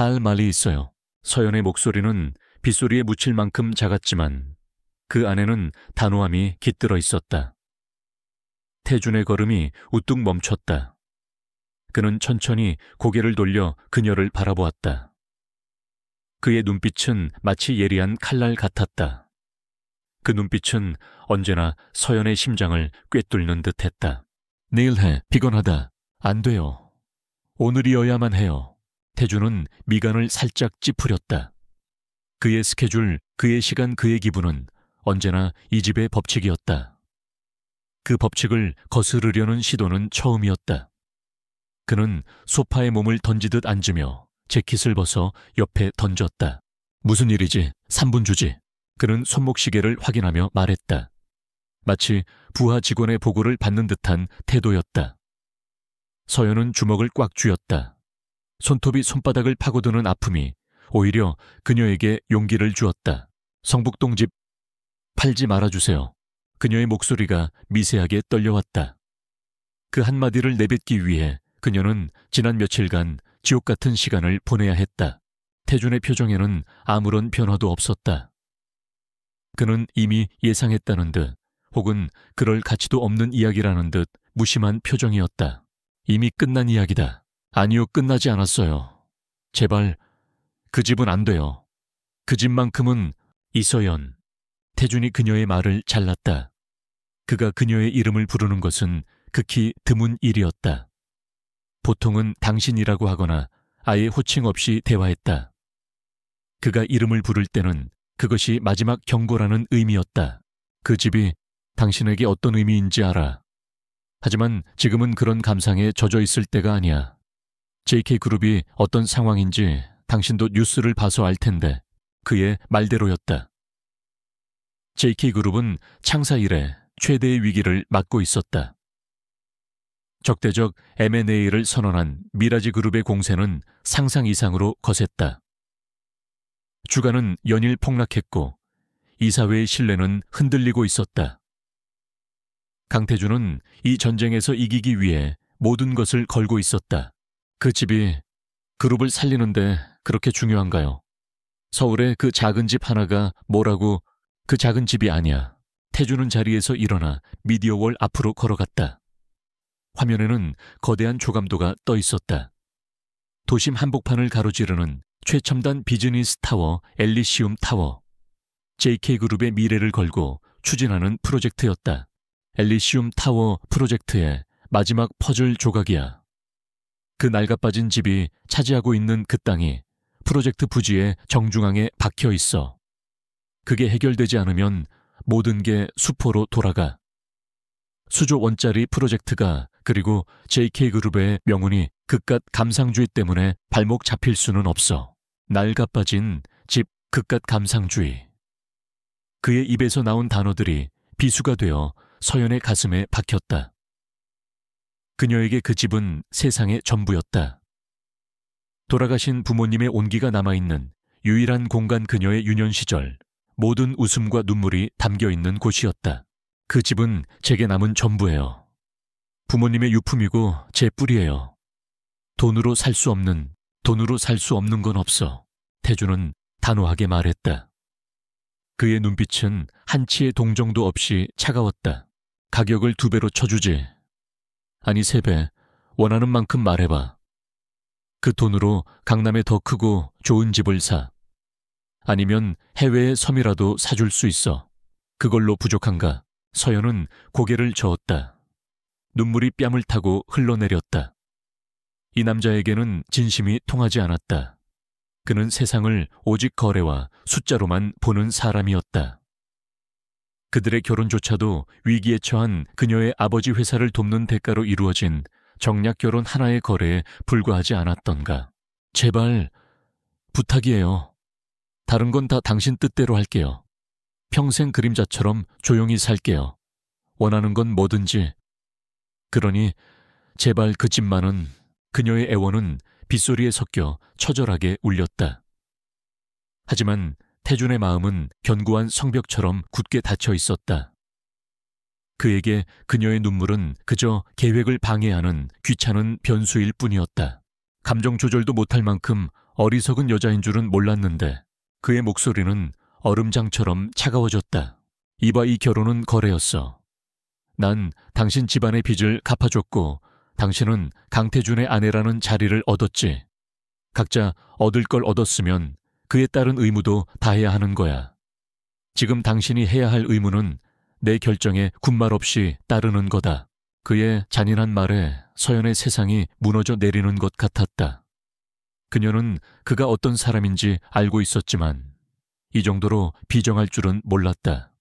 할 말이 있어요. 서연의 목소리는 빗소리에 묻힐 만큼 작았지만 그 안에는 단호함이 깃들어 있었다. 태준의 걸음이 우뚝 멈췄다. 그는 천천히 고개를 돌려 그녀를 바라보았다. 그의 눈빛은 마치 예리한 칼날 같았다. 그 눈빛은 언제나 서연의 심장을 꿰뚫는 듯했다. 내일 해. 피곤하다. 안 돼요. 오늘이어야만 해요. 태준은 미간을 살짝 찌푸렸다. 그의 스케줄, 그의 시간, 그의 기분은 언제나 이 집의 법칙이었다. 그 법칙을 거스르려는 시도는 처음이었다. 그는 소파에 몸을 던지듯 앉으며 재킷을 벗어 옆에 던졌다. 무슨 일이지? 3분 주지. 그는 손목시계를 확인하며 말했다. 마치 부하 직원의 보고를 받는 듯한 태도였다. 서연은 주먹을 꽉 쥐었다. 손톱이 손바닥을 파고드는 아픔이 오히려 그녀에게 용기를 주었다. 성북동 집 팔지 말아주세요. 그녀의 목소리가 미세하게 떨려왔다. 그 한마디를 내뱉기 위해 그녀는 지난 며칠간 지옥 같은 시간을 보내야 했다. 태준의 표정에는 아무런 변화도 없었다. 그는 이미 예상했다는 듯 혹은 그럴 가치도 없는 이야기라는 듯 무심한 표정이었다. 이미 끝난 이야기다. 아니요, 끝나지 않았어요. 제발 그 집은 안 돼요. 그 집만큼은. 이서연. 태준이 그녀의 말을 잘랐다. 그가 그녀의 이름을 부르는 것은 극히 드문 일이었다. 보통은 당신이라고 하거나 아예 호칭 없이 대화했다. 그가 이름을 부를 때는 그것이 마지막 경고라는 의미였다. 그 집이 당신에게 어떤 의미인지 알아. 하지만 지금은 그런 감상에 젖어 있을 때가 아니야. JK그룹이 어떤 상황인지 당신도 뉴스를 봐서 알 텐데. 그의 말대로였다. JK그룹은 창사 이래 최대의 위기를 맞고 있었다. 적대적 M&A를 선언한 미라지 그룹의 공세는 상상 이상으로 거셌다. 주가는 연일 폭락했고 이사회의 신뢰는 흔들리고 있었다. 강태준은 이 전쟁에서 이기기 위해 모든 것을 걸고 있었다. 그 집이 그룹을 살리는데 그렇게 중요한가요? 서울의 그 작은 집 하나가 뭐라고. 그 작은 집이 아니야. 태준은 자리에서 일어나 미디어월 앞으로 걸어갔다. 화면에는 거대한 조감도가 떠 있었다. 도심 한복판을 가로지르는 최첨단 비즈니스 타워 엘리시움 타워. JK그룹의 미래를 걸고 추진하는 프로젝트였다. 엘리시움 타워 프로젝트의 마지막 퍼즐 조각이야. 그 낡아빠진 집이 차지하고 있는 그 땅이 프로젝트 부지의 정중앙에 박혀 있어. 그게 해결되지 않으면 모든 게 수포로 돌아가. 수조 원짜리 프로젝트가 그리고 JK그룹의 명운이 그깟 감상주의 때문에 발목 잡힐 수는 없어. 낡아빠진 집 그깟 감상주의. 그의 입에서 나온 단어들이 비수가 되어 서연의 가슴에 박혔다. 그녀에게 그 집은 세상의 전부였다. 돌아가신 부모님의 온기가 남아있는 유일한 공간, 그녀의 유년 시절 모든 웃음과 눈물이 담겨있는 곳이었다. 그 집은 제게 남은 전부예요. 부모님의 유품이고 제 뿌리예요. 돈으로 살 수 없는 건 없어. 태준은 단호하게 말했다. 그의 눈빛은 한치의 동정도 없이 차가웠다. 가격을 2배로 쳐주지. 아니 3배. 원하는 만큼 말해봐. 그 돈으로 강남에 더 크고 좋은 집을 사. 아니면 해외의 섬이라도 사줄 수 있어. 그걸로 부족한가? 서연은 고개를 저었다. 눈물이 뺨을 타고 흘러내렸다. 이 남자에게는 진심이 통하지 않았다. 그는 세상을 오직 거래와 숫자로만 보는 사람이었다. 그들의 결혼조차도 위기에 처한 그녀의 아버지 회사를 돕는 대가로 이루어진 정략 결혼 하나의 거래에 불과하지 않았던가. 제발 부탁이에요. 다른 건 다 당신 뜻대로 할게요. 평생 그림자처럼 조용히 살게요. 원하는 건 뭐든지. 그러니 제발 그 집만은. 그녀의 애원은 빗소리에 섞여 처절하게 울렸다. 하지만 태준의 마음은 견고한 성벽처럼 굳게 닫혀 있었다. 그에게 그녀의 눈물은 그저 계획을 방해하는 귀찮은 변수일 뿐이었다. 감정 조절도 못할 만큼 어리석은 여자인 줄은 몰랐는데 그의 목소리는 얼음장처럼 차가워졌다. 이봐, 이 결혼은 거래였어. 난 당신 집안의 빚을 갚아줬고 당신은 강태준의 아내라는 자리를 얻었지. 각자 얻을 걸 얻었으면 그에 따른 의무도 다해야 하는 거야. 지금 당신이 해야 할 의무는 내 결정에 군말 없이 따르는 거다. 그의 잔인한 말에 서연의 세상이 무너져 내리는 것 같았다. 그녀는 그가 어떤 사람인지 알고 있었지만 이 정도로 비정할 줄은 몰랐다.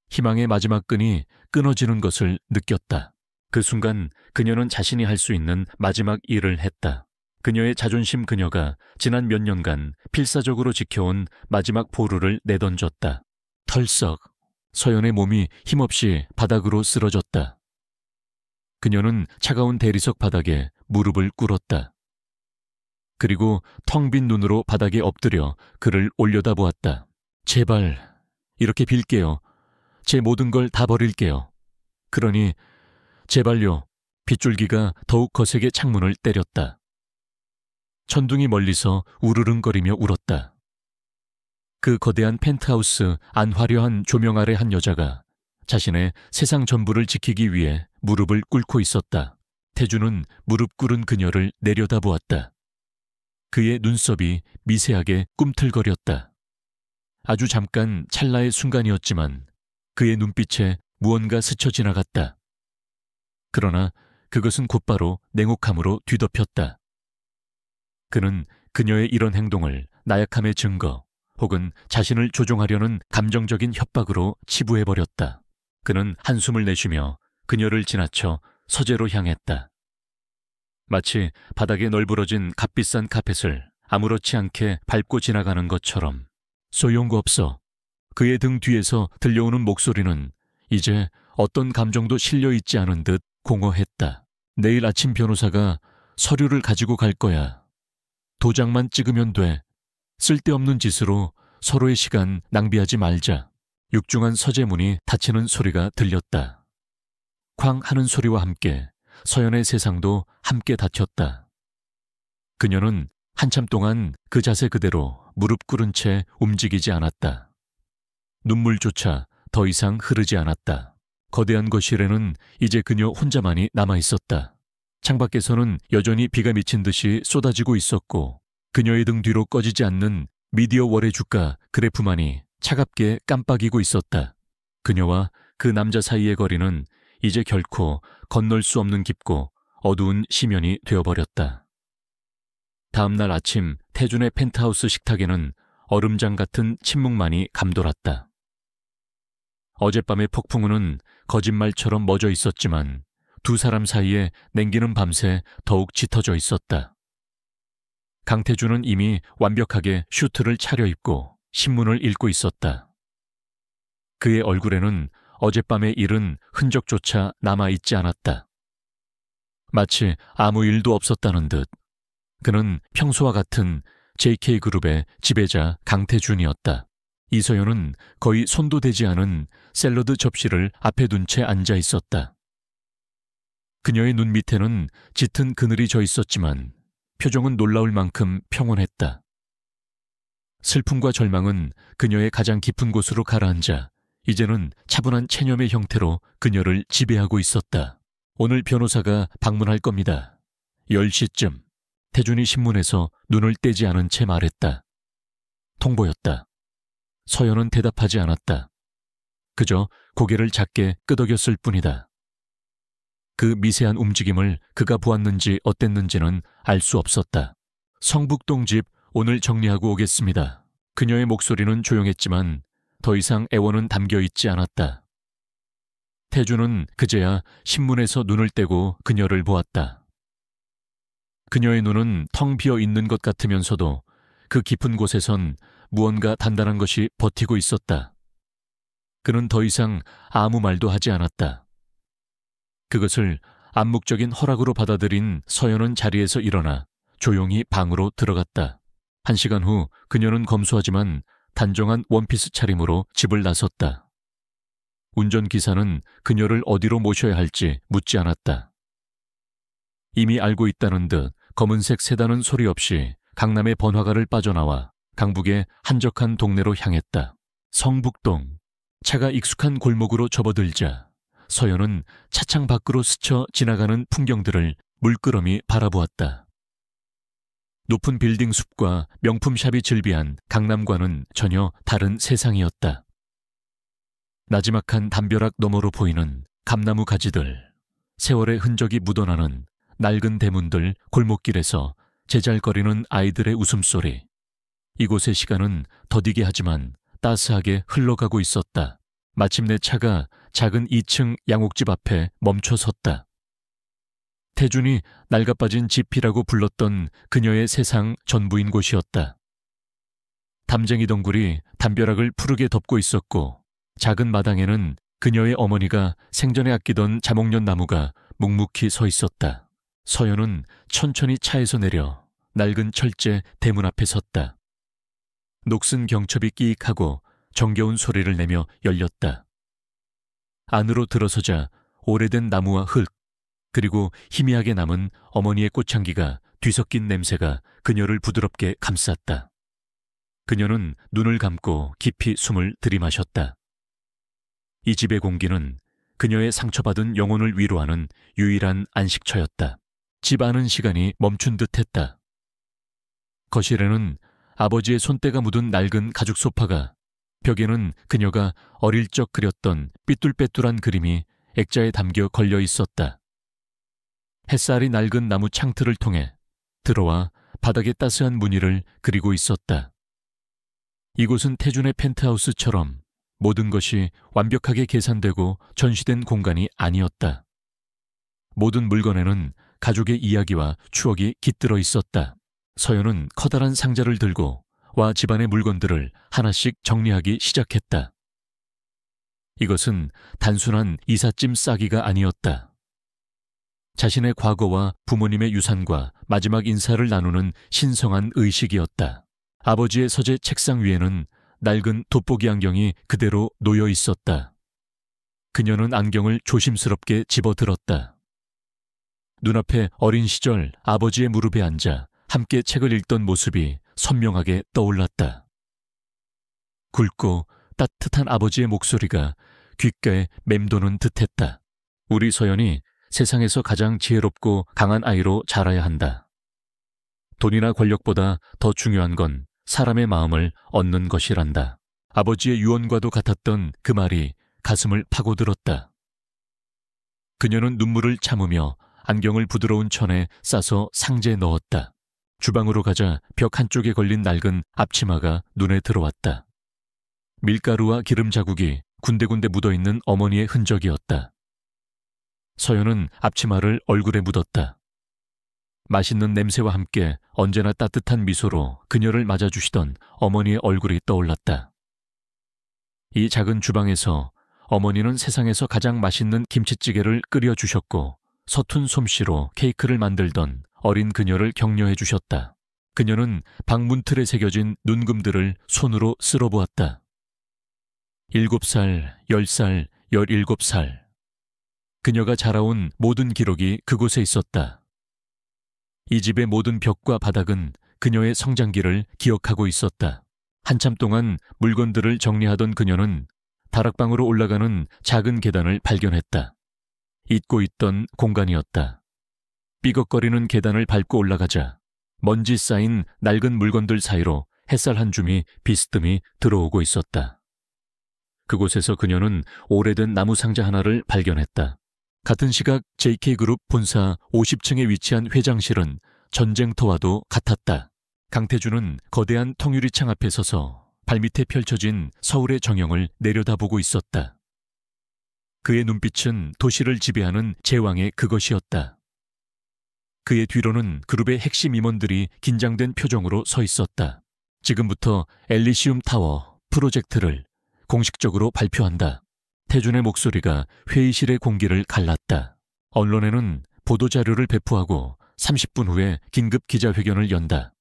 희망의 마지막 끈이 끊어지는 것을 느꼈다. 그 순간 그녀는 자신이 할 수 있는 마지막 일을 했다. 그녀의 자존심, 그녀가 지난 몇 년간 필사적으로 지켜온 마지막 보루를 내던졌다. 털썩 서연의 몸이 힘없이 바닥으로 쓰러졌다. 그녀는 차가운 대리석 바닥에 무릎을 꿇었다. 그리고 텅 빈 눈으로 바닥에 엎드려 그를 올려다보았다. 제발 이렇게 빌게요. 제 모든 걸 다 버릴게요. 그러니 제발요. 빗줄기가 더욱 거세게 창문을 때렸다. 천둥이 멀리서 우르릉거리며 울었다. 그 거대한 펜트하우스 안화려한 조명 아래 한 여자가 자신의 세상 전부를 지키기 위해 무릎을 꿇고 있었다. 태주는 무릎 꿇은 그녀를 내려다보았다. 그의 눈썹이 미세하게 꿈틀거렸다. 아주 잠깐 찰나의 순간이었지만 그의 눈빛에 무언가 스쳐 지나갔다. 그러나 그것은 곧바로 냉혹함으로 뒤덮였다. 그는 그녀의 이런 행동을 나약함의 증거 혹은 자신을 조종하려는 감정적인 협박으로 치부해버렸다. 그는 한숨을 내쉬며 그녀를 지나쳐 서재로 향했다. 마치 바닥에 널브러진 값비싼 카펫을 아무렇지 않게 밟고 지나가는 것처럼. 소용도 없어. 그의 등 뒤에서 들려오는 목소리는 이제 어떤 감정도 실려있지 않은 듯 공허했다. 내일 아침 변호사가 서류를 가지고 갈 거야. 도장만 찍으면 돼. 쓸데없는 짓으로 서로의 시간 낭비하지 말자. 육중한 서재문이 닫히는 소리가 들렸다. 쾅 하는 소리와 함께 서연의 세상도 함께 닫혔다. 그녀는 한참 동안 그 자세 그대로 무릎 꿇은 채 움직이지 않았다. 눈물조차 더 이상 흐르지 않았다. 거대한 거실에는 이제 그녀 혼자만이 남아있었다. 창밖에서는 여전히 비가 미친 듯이 쏟아지고 있었고 그녀의 등 뒤로 꺼지지 않는 미디어 월의 주가 그래프만이 차갑게 깜빡이고 있었다. 그녀와 그 남자 사이의 거리는 이제 결코 건널 수 없는 깊고 어두운 심연이 되어버렸다. 다음 날 아침 태준의 펜트하우스 식탁에는 얼음장 같은 침묵만이 감돌았다. 어젯밤의 폭풍우는 거짓말처럼 멎어 있었지만 두 사람 사이에 냉기는 밤새 더욱 짙어져 있었다. 강태준은 이미 완벽하게 슈트를 차려입고 신문을 읽고 있었다. 그의 얼굴에는 어젯밤의 일은 흔적조차 남아있지 않았다. 마치 아무 일도 없었다는 듯. 그는 평소와 같은 JK그룹의 지배자 강태준이었다. 이서연은 거의 손도 대지 않은 샐러드 접시를 앞에 둔 채 앉아 있었다. 그녀의 눈 밑에는 짙은 그늘이 져 있었지만 표정은 놀라울 만큼 평온했다. 슬픔과 절망은 그녀의 가장 깊은 곳으로 가라앉아 이제는 차분한 체념의 형태로 그녀를 지배하고 있었다. 오늘 변호사가 방문할 겁니다. 10시쯤 태준이 신문에서 눈을 떼지 않은 채 말했다. 통보였다. 서연은 대답하지 않았다. 그저 고개를 작게 끄덕였을 뿐이다. 그 미세한 움직임을 그가 보았는지 어땠는지는 알 수 없었다. 성북동 집 오늘 정리하고 오겠습니다. 그녀의 목소리는 조용했지만 더 이상 애원은 담겨있지 않았다. 태준은 그제야 신문에서 눈을 떼고 그녀를 보았다. 그녀의 눈은 텅 비어 있는 것 같으면서도 그 깊은 곳에선 무언가 단단한 것이 버티고 있었다. 그는 더 이상 아무 말도 하지 않았다. 그것을 암묵적인 허락으로 받아들인 서연은 자리에서 일어나 조용히 방으로 들어갔다. 1시간 후 그녀는 검소하지만 단정한 원피스 차림으로 집을 나섰다. 운전기사는 그녀를 어디로 모셔야 할지 묻지 않았다. 이미 알고 있다는 듯 검은색 세단은 소리 없이 강남의 번화가를 빠져나와 강북의 한적한 동네로 향했다. 성북동. 차가 익숙한 골목으로 접어들자 서연은 차창 밖으로 스쳐 지나가는 풍경들을 물끄러미 바라보았다. 높은 빌딩 숲과 명품샵이 즐비한 강남과는 전혀 다른 세상이었다. 나지막한 담벼락 너머로 보이는 감나무 가지들, 세월의 흔적이 묻어나는 낡은 대문들, 골목길에서 제잘거리는 아이들의 웃음소리. 이곳의 시간은 더디게 하지만 따스하게 흘러가고 있었다. 마침내 차가 작은 2층 양옥집 앞에 멈춰 섰다. 태준이 낡아빠진 집이라고 불렀던 그녀의 세상 전부인 곳이었다. 담쟁이 덩굴이 담벼락을 푸르게 덮고 있었고 작은 마당에는 그녀의 어머니가 생전에 아끼던 자목련 나무가 묵묵히 서 있었다. 서연은 천천히 차에서 내려 낡은 철제 대문 앞에 섰다. 녹슨 경첩이 끼익하고 정겨운 소리를 내며 열렸다. 안으로 들어서자 오래된 나무와 흙, 그리고 희미하게 남은 어머니의 꽃향기가 뒤섞인 냄새가 그녀를 부드럽게 감쌌다. 그녀는 눈을 감고 깊이 숨을 들이마셨다. 이 집의 공기는 그녀의 상처받은 영혼을 위로하는 유일한 안식처였다. 집 안은 시간이 멈춘 듯했다. 거실에는 아버지의 손때가 묻은 낡은 가죽 소파가, 벽에는 그녀가 어릴 적 그렸던 삐뚤빼뚤한 그림이 액자에 담겨 걸려 있었다. 햇살이 낡은 나무 창틀을 통해 들어와 바닥에 따스한 무늬를 그리고 있었다. 이곳은 태준의 펜트하우스처럼 모든 것이 완벽하게 계산되고 전시된 공간이 아니었다. 모든 물건에는 가족의 이야기와 추억이 깃들어 있었다. 서연은 커다란 상자를 들고 와 집안의 물건들을 하나씩 정리하기 시작했다. 이것은 단순한 이삿짐 싸기가 아니었다. 자신의 과거와 부모님의 유산과 마지막 인사를 나누는 신성한 의식이었다. 아버지의 서재 책상 위에는 낡은 돋보기 안경이 그대로 놓여 있었다. 그녀는 안경을 조심스럽게 집어들었다. 눈앞에 어린 시절 아버지의 무릎에 앉아 함께 책을 읽던 모습이 선명하게 떠올랐다. 굵고 따뜻한 아버지의 목소리가 귓가에 맴도는 듯했다. 우리 서연이 세상에서 가장 지혜롭고 강한 아이로 자라야 한다. 돈이나 권력보다 더 중요한 건 사람의 마음을 얻는 것이란다. 아버지의 유언과도 같았던 그 말이 가슴을 파고들었다. 그녀는 눈물을 참으며 안경을 부드러운 천에 싸서 상자에 넣었다. 주방으로 가자 벽 한쪽에 걸린 낡은 앞치마가 눈에 들어왔다. 밀가루와 기름 자국이 군데군데 묻어있는 어머니의 흔적이었다. 서연은 앞치마를 얼굴에 묻었다. 맛있는 냄새와 함께 언제나 따뜻한 미소로 그녀를 맞아주시던 어머니의 얼굴이 떠올랐다. 이 작은 주방에서 어머니는 세상에서 가장 맛있는 김치찌개를 끓여주셨고 서툰 솜씨로 케이크를 만들던 어린 그녀를 격려해 주셨다. 그녀는 방 문틀에 새겨진 눈금들을 손으로 쓸어보았다. 7살, 10살, 17살. 그녀가 자라온 모든 기록이 그곳에 있었다. 이 집의 모든 벽과 바닥은 그녀의 성장기를 기억하고 있었다. 한참 동안 물건들을 정리하던 그녀는 다락방으로 올라가는 작은 계단을 발견했다. 잊고 있던 공간이었다. 삐걱거리는 계단을 밟고 올라가자 먼지 쌓인 낡은 물건들 사이로 햇살 한 줌이 비스듬히 들어오고 있었다. 그곳에서 그녀는 오래된 나무 상자 하나를 발견했다. 같은 시각 JK그룹 본사 50층에 위치한 회장실은 전쟁터와도 같았다. 강태준은 거대한 통유리창 앞에 서서 발밑에 펼쳐진 서울의 정형을 내려다보고 있었다. 그의 눈빛은 도시를 지배하는 제왕의 그것이었다. 그의 뒤로는 그룹의 핵심 임원들이 긴장된 표정으로 서 있었다. 지금부터 엘리시움 타워 프로젝트를 공식적으로 발표한다. 태준의 목소리가 회의실의 공기를 갈랐다. 언론에는 보도자료를 배포하고 30분 후에 긴급 기자회견을 연다.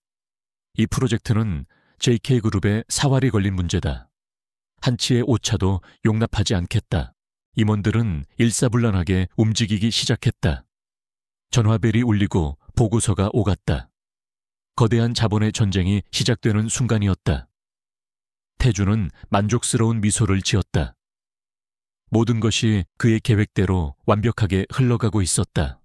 이 프로젝트는 JK그룹의 사활이 걸린 문제다. 한치의 오차도 용납하지 않겠다. 임원들은 일사불란하게 움직이기 시작했다. 전화벨이 울리고 보고서가 오갔다. 거대한 자본의 전쟁이 시작되는 순간이었다. 태주는 만족스러운 미소를 지었다. 모든 것이 그의 계획대로 완벽하게 흘러가고 있었다.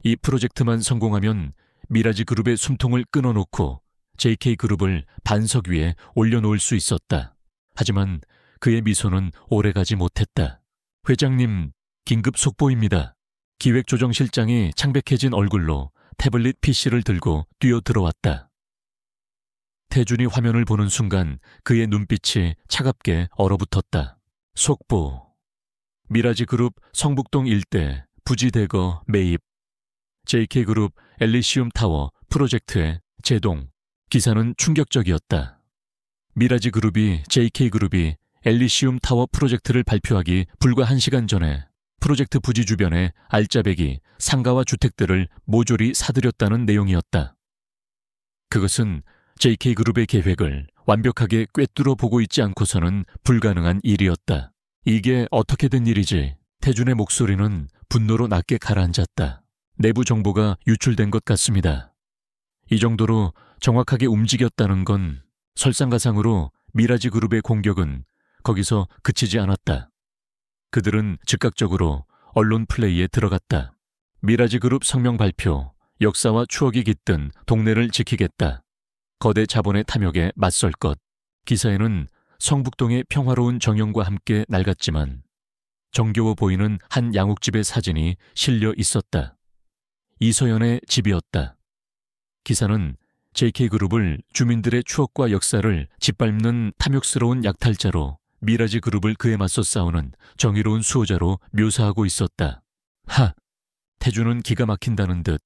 이 프로젝트만 성공하면 미라지 그룹의 숨통을 끊어놓고 JK그룹을 반석 위에 올려놓을 수 있었다. 하지만 그의 미소는 오래가지 못했다. 회장님, 긴급 속보입니다. 기획조정실장이 창백해진 얼굴로 태블릿 PC를 들고 뛰어들어왔다. 태준이 화면을 보는 순간 그의 눈빛이 차갑게 얼어붙었다. 속보. 미라지 그룹 성북동 일대 부지 대거 매입. JK그룹 엘리시움 타워 프로젝트의 제동. 기사는 충격적이었다. 미라지 그룹이 JK그룹이 엘리시움 타워 프로젝트를 발표하기 불과 1시간 전에 프로젝트 부지 주변에 알짜배기, 상가와 주택들을 모조리 사들였다는 내용이었다. 그것은 JK그룹의 계획을 완벽하게 꿰뚫어 보고 있지 않고서는 불가능한 일이었다. 이게 어떻게 된 일이지? 태준의 목소리는 분노로 낮게 가라앉았다. 내부 정보가 유출된 것 같습니다. 이 정도로 정확하게 움직였다는 건 설상가상으로 미라지 그룹의 공격은 거기서 그치지 않았다. 그들은 즉각적으로 언론 플레이에 들어갔다. 미라지 그룹 성명 발표, 역사와 추억이 깃든 동네를 지키겠다. 거대 자본의 탐욕에 맞설 것. 기사에는 성북동의 평화로운 정영과 함께 낡았지만 정겨워 보이는 한 양옥집의 사진이 실려 있었다. 이서연의 집이었다. 기사는 JK그룹을 주민들의 추억과 역사를 짓밟는 탐욕스러운 약탈자로 미라지 그룹을 그에 맞서 싸우는 정의로운 수호자로 묘사하고 있었다. 태준은 기가 막힌다는 듯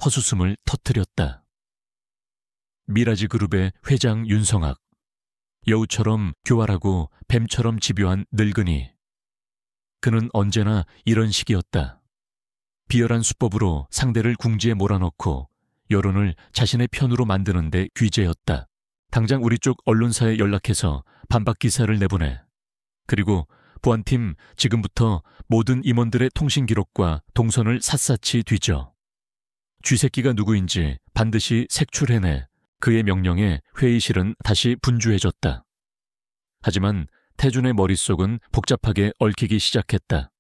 헛웃음을 터뜨렸다. 미라지 그룹의 회장 윤성학. 여우처럼 교활하고 뱀처럼 집요한 늙은이. 그는 언제나 이런 식이었다. 비열한 수법으로 상대를 궁지에 몰아넣고 여론을 자신의 편으로 만드는 데 귀재였다. 당장 우리 쪽 언론사에 연락해서 반박 기사를 내보내. 그리고 보안팀 지금부터 모든 임원들의 통신 기록과 동선을 샅샅이 뒤져. 쥐새끼가 누구인지 반드시 색출해내. 그의 명령에 회의실은 다시 분주해졌다. 하지만 태준의 머릿속은 복잡하게 얽히기 시작했다.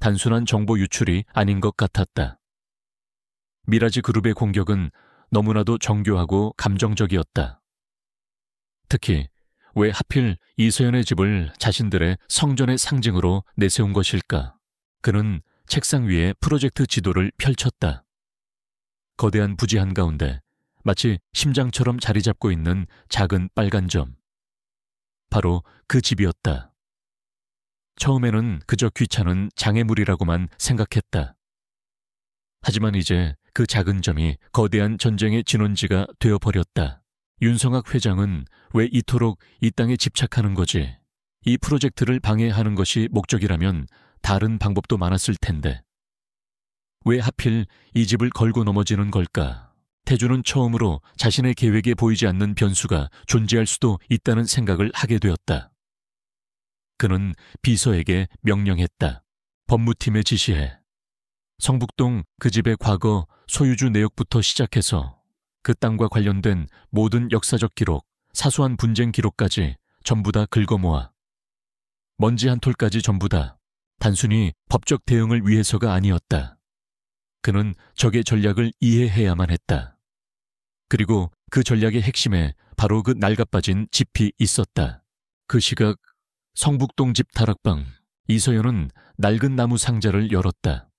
단순한 정보 유출이 아닌 것 같았다. 미라지 그룹의 공격은 너무나도 정교하고 감정적이었다. 특히 왜 하필 이서연의 집을 자신들의 성전의 상징으로 내세운 것일까? 그는 책상 위에 프로젝트 지도를 펼쳤다. 거대한 부지 한가운데 마치 심장처럼 자리 잡고 있는 작은 빨간 점. 바로 그 집이었다. 처음에는 그저 귀찮은 장애물이라고만 생각했다. 하지만 이제 그 작은 점이 거대한 전쟁의 진원지가 되어버렸다. 윤성학 회장은 왜 이토록 이 땅에 집착하는 거지? 이 프로젝트를 방해하는 것이 목적이라면 다른 방법도 많았을 텐데. 왜 하필 이 집을 걸고 넘어지는 걸까? 태준은 처음으로 자신의 계획에 보이지 않는 변수가 존재할 수도 있다는 생각을 하게 되었다. 그는 비서에게 명령했다. 법무팀에 지시해. 성북동 그 집의 과거 소유주 내역부터 시작해서 그 땅과 관련된 모든 역사적 기록, 사소한 분쟁 기록까지 전부 다 긁어모아. 먼지 한 톨까지 전부 다. 단순히 법적 대응을 위해서가 아니었다. 그는 적의 전략을 이해해야만 했다. 그리고 그 전략의 핵심에 바로 그 낡아빠진 집이 있었다. 그 시각 성북동 집 다락방. 이서연은 낡은 나무 상자를 열었다.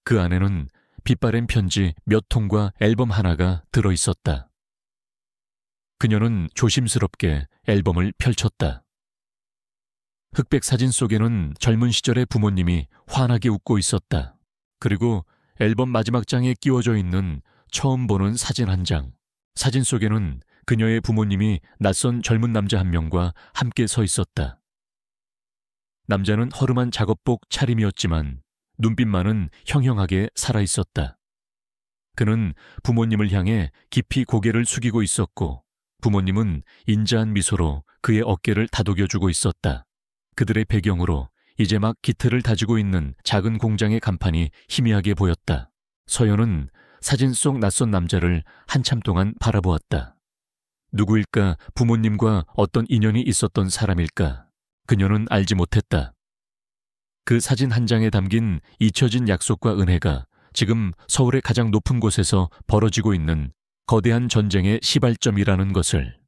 그 안에는 빛바랜 편지 몇 통과 앨범 하나가 들어있었다. 그녀는 조심스럽게 앨범을 펼쳤다. 흑백 사진 속에는 젊은 시절의 부모님이 환하게 웃고 있었다. 그리고 앨범 마지막 장에 끼워져 있는 처음 보는 사진 한 장. 사진 속에는 그녀의 부모님이 낯선 젊은 남자 한 명과 함께 서 있었다. 남자는 허름한 작업복 차림이었지만 눈빛만은 형형하게 살아있었다. 그는 부모님을 향해 깊이 고개를 숙이고 있었고 부모님은 인자한 미소로 그의 어깨를 다독여주고 있었다. 그들의 배경으로 이제 막 기틀을 다지고 있는 작은 공장의 간판이 희미하게 보였다. 서연은 사진 속 낯선 남자를 한참 동안 바라보았다. 누구일까? 부모님과 어떤 인연이 있었던 사람일까? 그녀는 알지 못했다. 그 사진 한 장에 담긴 잊혀진 약속과 은혜가 지금 서울의 가장 높은 곳에서 벌어지고 있는 거대한 전쟁의 시발점이라는 것을,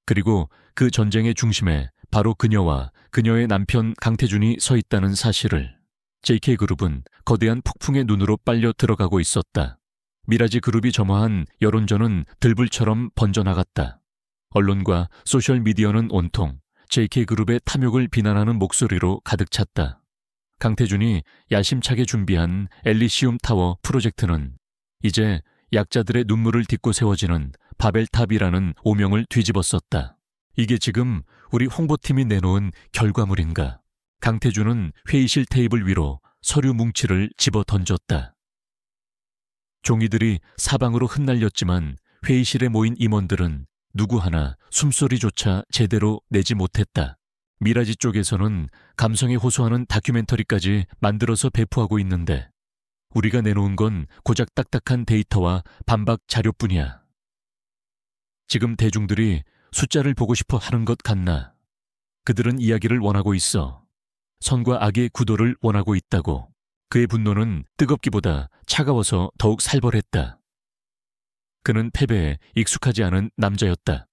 그리고 그 전쟁의 중심에 바로 그녀와 그녀의 남편 강태준이 서 있다는 사실을 JK그룹은 거대한 폭풍의 눈으로 빨려 들어가고 있었다. 미라지 그룹이 점화한 여론전은 들불처럼 번져나갔다. 언론과 소셜미디어는 온통 JK그룹의 탐욕을 비난하는 목소리로 가득 찼다. 강태준이 야심차게 준비한 엘리시움 타워 프로젝트는 이제 약자들의 눈물을 딛고 세워지는 바벨탑이라는 오명을 뒤집었었다. 이게 지금 우리 홍보팀이 내놓은 결과물인가? 강태준은 회의실 테이블 위로 서류 뭉치를 집어 던졌다. 종이들이 사방으로 흩날렸지만 회의실에 모인 임원들은 누구 하나 숨소리조차 제대로 내지 못했다. 미라지 쪽에서는 감성에 호소하는 다큐멘터리까지 만들어서 배포하고 있는데 우리가 내놓은 건 고작 딱딱한 데이터와 반박 자료뿐이야. 지금 대중들이 숫자를 보고 싶어 하는 것 같나? 그들은 이야기를 원하고 있어. 선과 악의 구도를 원하고 있다고. 그의 분노는 뜨겁기보다 차가워서 더욱 살벌했다. 그는 패배에 익숙하지 않은 남자였다.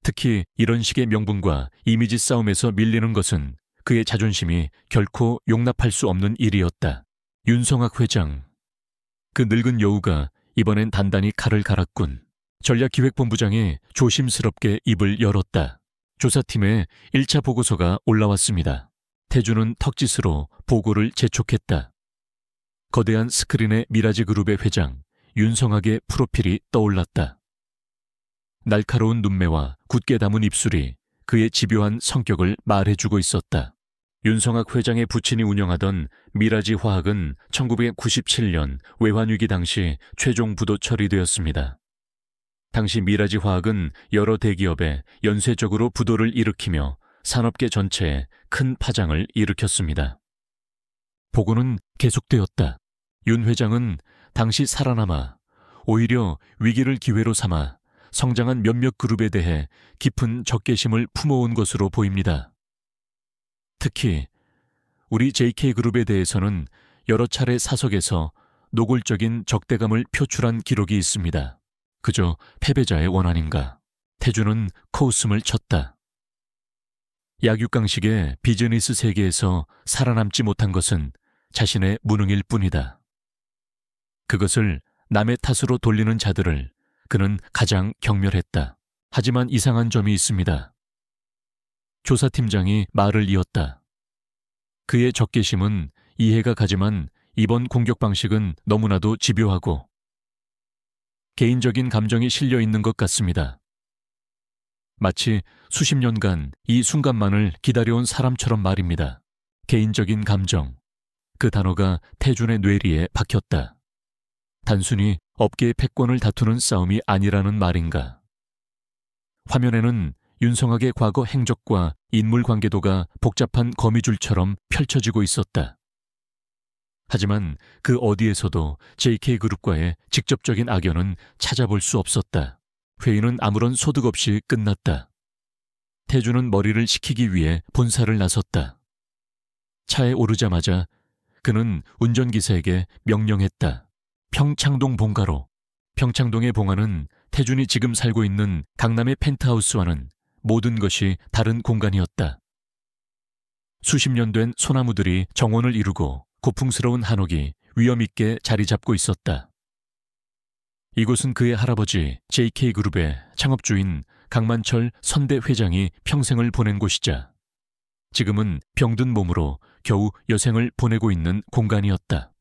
특히 이런 식의 명분과 이미지 싸움에서 밀리는 것은 그의 자존심이 결코 용납할 수 없는 일이었다. 윤성학 회장. 그 늙은 여우가 이번엔 단단히 칼을 갈았군. 전략기획본부장이 조심스럽게 입을 열었다. 조사팀의 1차 보고서가 올라왔습니다. 태준은 턱짓으로 보고를 재촉했다. 거대한 스크린에 미라지 그룹의 회장 윤성학의 프로필이 떠올랐다. 날카로운 눈매와 굳게 담은 입술이 그의 집요한 성격을 말해주고 있었다. 윤성학 회장의 부친이 운영하던 미라지 화학은 1997년 외환위기 당시 최종 부도 처리되었습니다. 당시 미라지 화학은 여러 대기업에 연쇄적으로 부도를 일으키며 산업계 전체에 큰 파장을 일으켰습니다. 보고는 계속되었다. 윤 회장은 당시 살아남아 오히려 위기를 기회로 삼아 성장한 몇몇 그룹에 대해 깊은 적개심을 품어온 것으로 보입니다. 특히 우리 JK그룹에 대해서는 여러 차례 사석에서 노골적인 적대감을 표출한 기록이 있습니다. 그저 패배자의 원한인가? 태준은 코웃음을 쳤다. 약육강식의 비즈니스 세계에서 살아남지 못한 것은 자신의 무능일 뿐이다. 그것을 남의 탓으로 돌리는 자들을 그는 가장 경멸했다. 하지만 이상한 점이 있습니다. 조사팀장이 말을 이었다. 그의 적개심은 이해가 가지만 이번 공격 방식은 너무나도 집요하고 개인적인 감정이 실려 있는 것 같습니다. 마치 수십 년간 이 순간만을 기다려온 사람처럼 말입니다. 개인적인 감정. 그 단어가 태준의 뇌리에 박혔다. 단순히 업계의 패권을 다투는 싸움이 아니라는 말인가. 화면에는 윤성학의 과거 행적과 인물관계도가 복잡한 거미줄처럼 펼쳐지고 있었다. 하지만 그 어디에서도 JK그룹과의 직접적인 악연은 찾아볼 수 없었다. 회의는 아무런 소득 없이 끝났다. 태준은 머리를 식히기 위해 본사를 나섰다. 차에 오르자마자 그는 운전기사에게 명령했다. 평창동 본가로. 평창동의 봉화는 태준이 지금 살고 있는 강남의 펜트하우스와는 모든 것이 다른 공간이었다. 수십 년 된 소나무들이 정원을 이루고 고풍스러운 한옥이 위엄있게 자리 잡고 있었다. 이곳은 그의 할아버지 JK그룹의 창업주인 강만철 선대 회장이 평생을 보낸 곳이자 지금은 병든 몸으로 겨우 여생을 보내고 있는 공간이었다.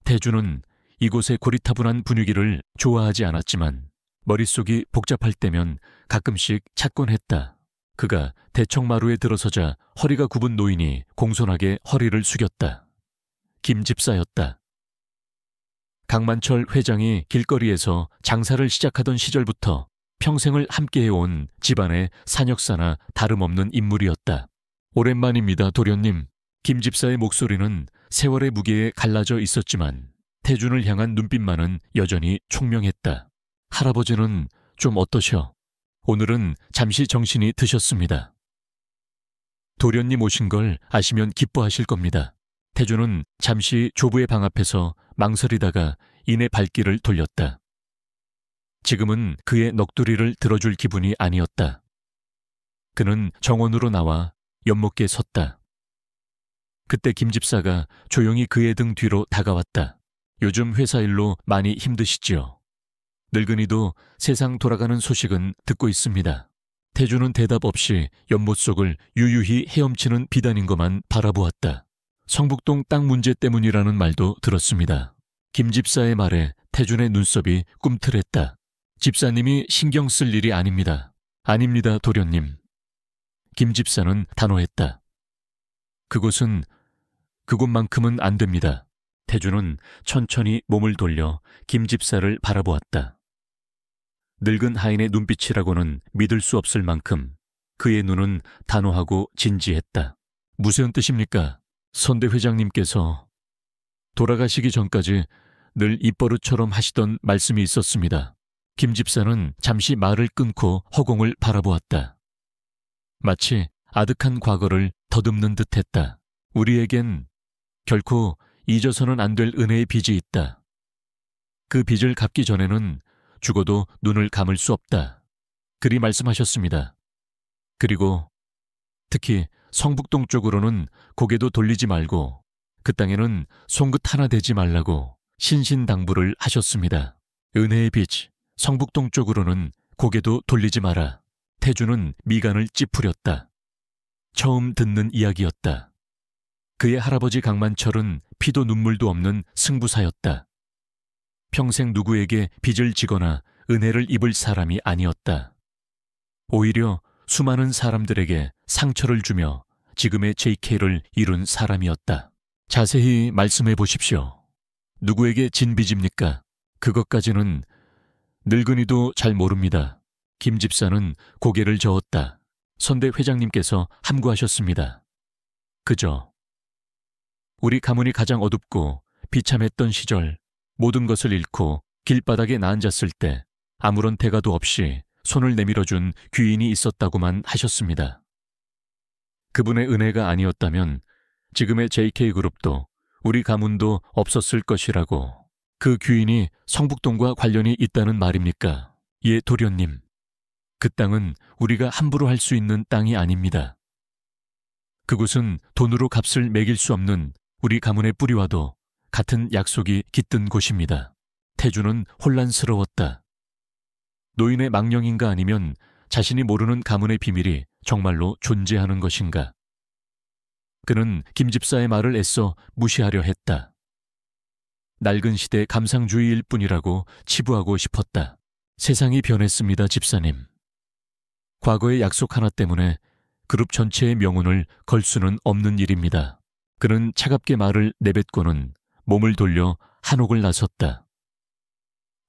태준은 이곳의 고리타분한 분위기를 좋아하지 않았지만 머릿속이 복잡할 때면 가끔씩 찾곤 했다. 그가 대청마루에 들어서자 허리가 굽은 노인이 공손하게 허리를 숙였다. 김 집사였다. 강만철 회장이 길거리에서 장사를 시작하던 시절부터 평생을 함께해온 집안의 산역사나 다름없는 인물이었다. 오랜만입니다, 도련님. 김 집사의 목소리는 세월의 무게에 갈라져 있었지만 태준을 향한 눈빛만은 여전히 총명했다. 할아버지는 좀 어떠셔? 오늘은 잠시 정신이 드셨습니다. 도련님 오신 걸 아시면 기뻐하실 겁니다. 태준은 잠시 조부의 방 앞에서 망설이다가 이내 발길을 돌렸다. 지금은 그의 넋두리를 들어줄 기분이 아니었다. 그는 정원으로 나와 연못께 섰다. 그때 김 집사가 조용히 그의 등 뒤로 다가왔다. 요즘 회사 일로 많이 힘드시지요? 늙은이도 세상 돌아가는 소식은 듣고 있습니다. 태준은 대답 없이 연못 속을 유유히 헤엄치는 비단인 것만 바라보았다. 성북동 땅 문제 때문이라는 말도 들었습니다. 김 집사의 말에 태준의 눈썹이 꿈틀했다. 집사님이 신경 쓸 일이 아닙니다. 아닙니다, 도련님. 김 집사는 단호했다. 그곳만큼은 안 됩니다. 태준은 천천히 몸을 돌려 김 집사를 바라보았다. 늙은 하인의 눈빛이라고는 믿을 수 없을 만큼 그의 눈은 단호하고 진지했다. 무슨 뜻입니까? 선대 회장님께서 돌아가시기 전까지 늘 입버릇처럼 하시던 말씀이 있었습니다. 김 집사는 잠시 말을 끊고 허공을 바라보았다. 마치 아득한 과거를 더듬는 듯했다. 우리에겐 결코 잊어서는 안 될 은혜의 빚이 있다. 그 빚을 갚기 전에는 죽어도 눈을 감을 수 없다. 그리 말씀하셨습니다. 그리고 특히 성북동 쪽으로는 고개도 돌리지 말고 그 땅에는 송긋 하나 대지 말라고 신신당부를 하셨습니다. 은혜의 빚, 성북동 쪽으로는 고개도 돌리지 마라. 태준은 미간을 찌푸렸다. 처음 듣는 이야기였다. 그의 할아버지 강만철은 피도 눈물도 없는 승부사였다. 평생 누구에게 빚을 지거나 은혜를 입을 사람이 아니었다. 오히려 수많은 사람들에게 상처를 주며 지금의 JK를 이룬 사람이었다. 자세히 말씀해 보십시오. 누구에게 진 빚입니까? 그것까지는 늙은이도 잘 모릅니다. 김 집사는 고개를 저었다. 선대 회장님께서 함구하셨습니다. 그저 우리 가문이 가장 어둡고 비참했던 시절 모든 것을 잃고 길바닥에 나앉았을 때 아무런 대가도 없이 손을 내밀어준 귀인이 있었다고만 하셨습니다. 그분의 은혜가 아니었다면 지금의 JK그룹도 우리 가문도 없었을 것이라고. 그 귀인이 성북동과 관련이 있다는 말입니까? 예, 도련님. 그 땅은 우리가 함부로 할 수 있는 땅이 아닙니다. 그곳은 돈으로 값을 매길 수 없는 우리 가문의 뿌리와도 같은 약속이 깃든 곳입니다. 태준은 혼란스러웠다. 노인의 망령인가 아니면 자신이 모르는 가문의 비밀이 정말로 존재하는 것인가? 그는 김 집사의 말을 애써 무시하려 했다. 낡은 시대 감상주의일 뿐이라고 치부하고 싶었다. 세상이 변했습니다, 집사님. 과거의 약속 하나 때문에 그룹 전체의 명운을 걸 수는 없는 일입니다. 그는 차갑게 말을 내뱉고는 몸을 돌려 한옥을 나섰다.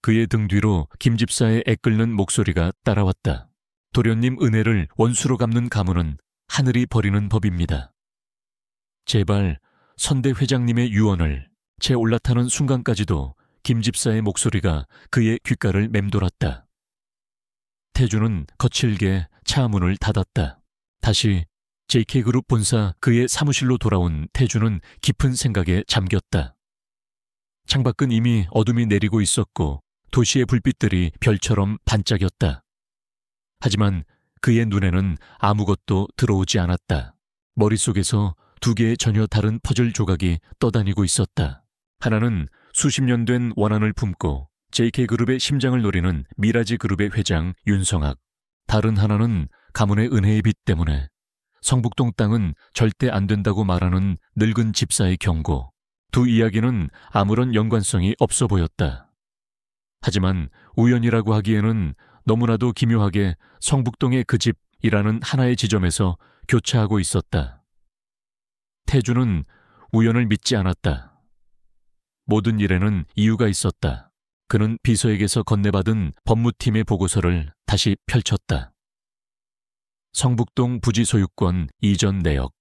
그의 등 뒤로 김 집사의 애끓는 목소리가 따라왔다. 도련님 은혜를 원수로 갚는 가문은 하늘이 버리는 법입니다. 제발 선대 회장님의 유언을. 채 올라타는 순간까지도 김 집사의 목소리가 그의 귓가를 맴돌았다. 태준은 거칠게 차 문을 닫았다. 다시 JK그룹 본사 그의 사무실로 돌아온 태준은 깊은 생각에 잠겼다. 창밖은 이미 어둠이 내리고 있었고 도시의 불빛들이 별처럼 반짝였다. 하지만 그의 눈에는 아무것도 들어오지 않았다. 머릿속에서 두 개의 전혀 다른 퍼즐 조각이 떠다니고 있었다. 하나는 수십 년 된 원한을 품고 JK그룹의 심장을 노리는 미라지 그룹의 회장 윤성학. 다른 하나는 가문의 은혜의 빚 때문에 성북동 땅은 절대 안 된다고 말하는 늙은 집사의 경고. 두 이야기는 아무런 연관성이 없어 보였다. 하지만 우연이라고 하기에는 너무나도 기묘하게 성북동의 그 집이라는 하나의 지점에서 교차하고 있었다. 태준은 우연을 믿지 않았다. 모든 일에는 이유가 있었다. 그는 비서에게서 건네받은 법무팀의 보고서를 다시 펼쳤다. 성북동 부지 소유권 이전 내역.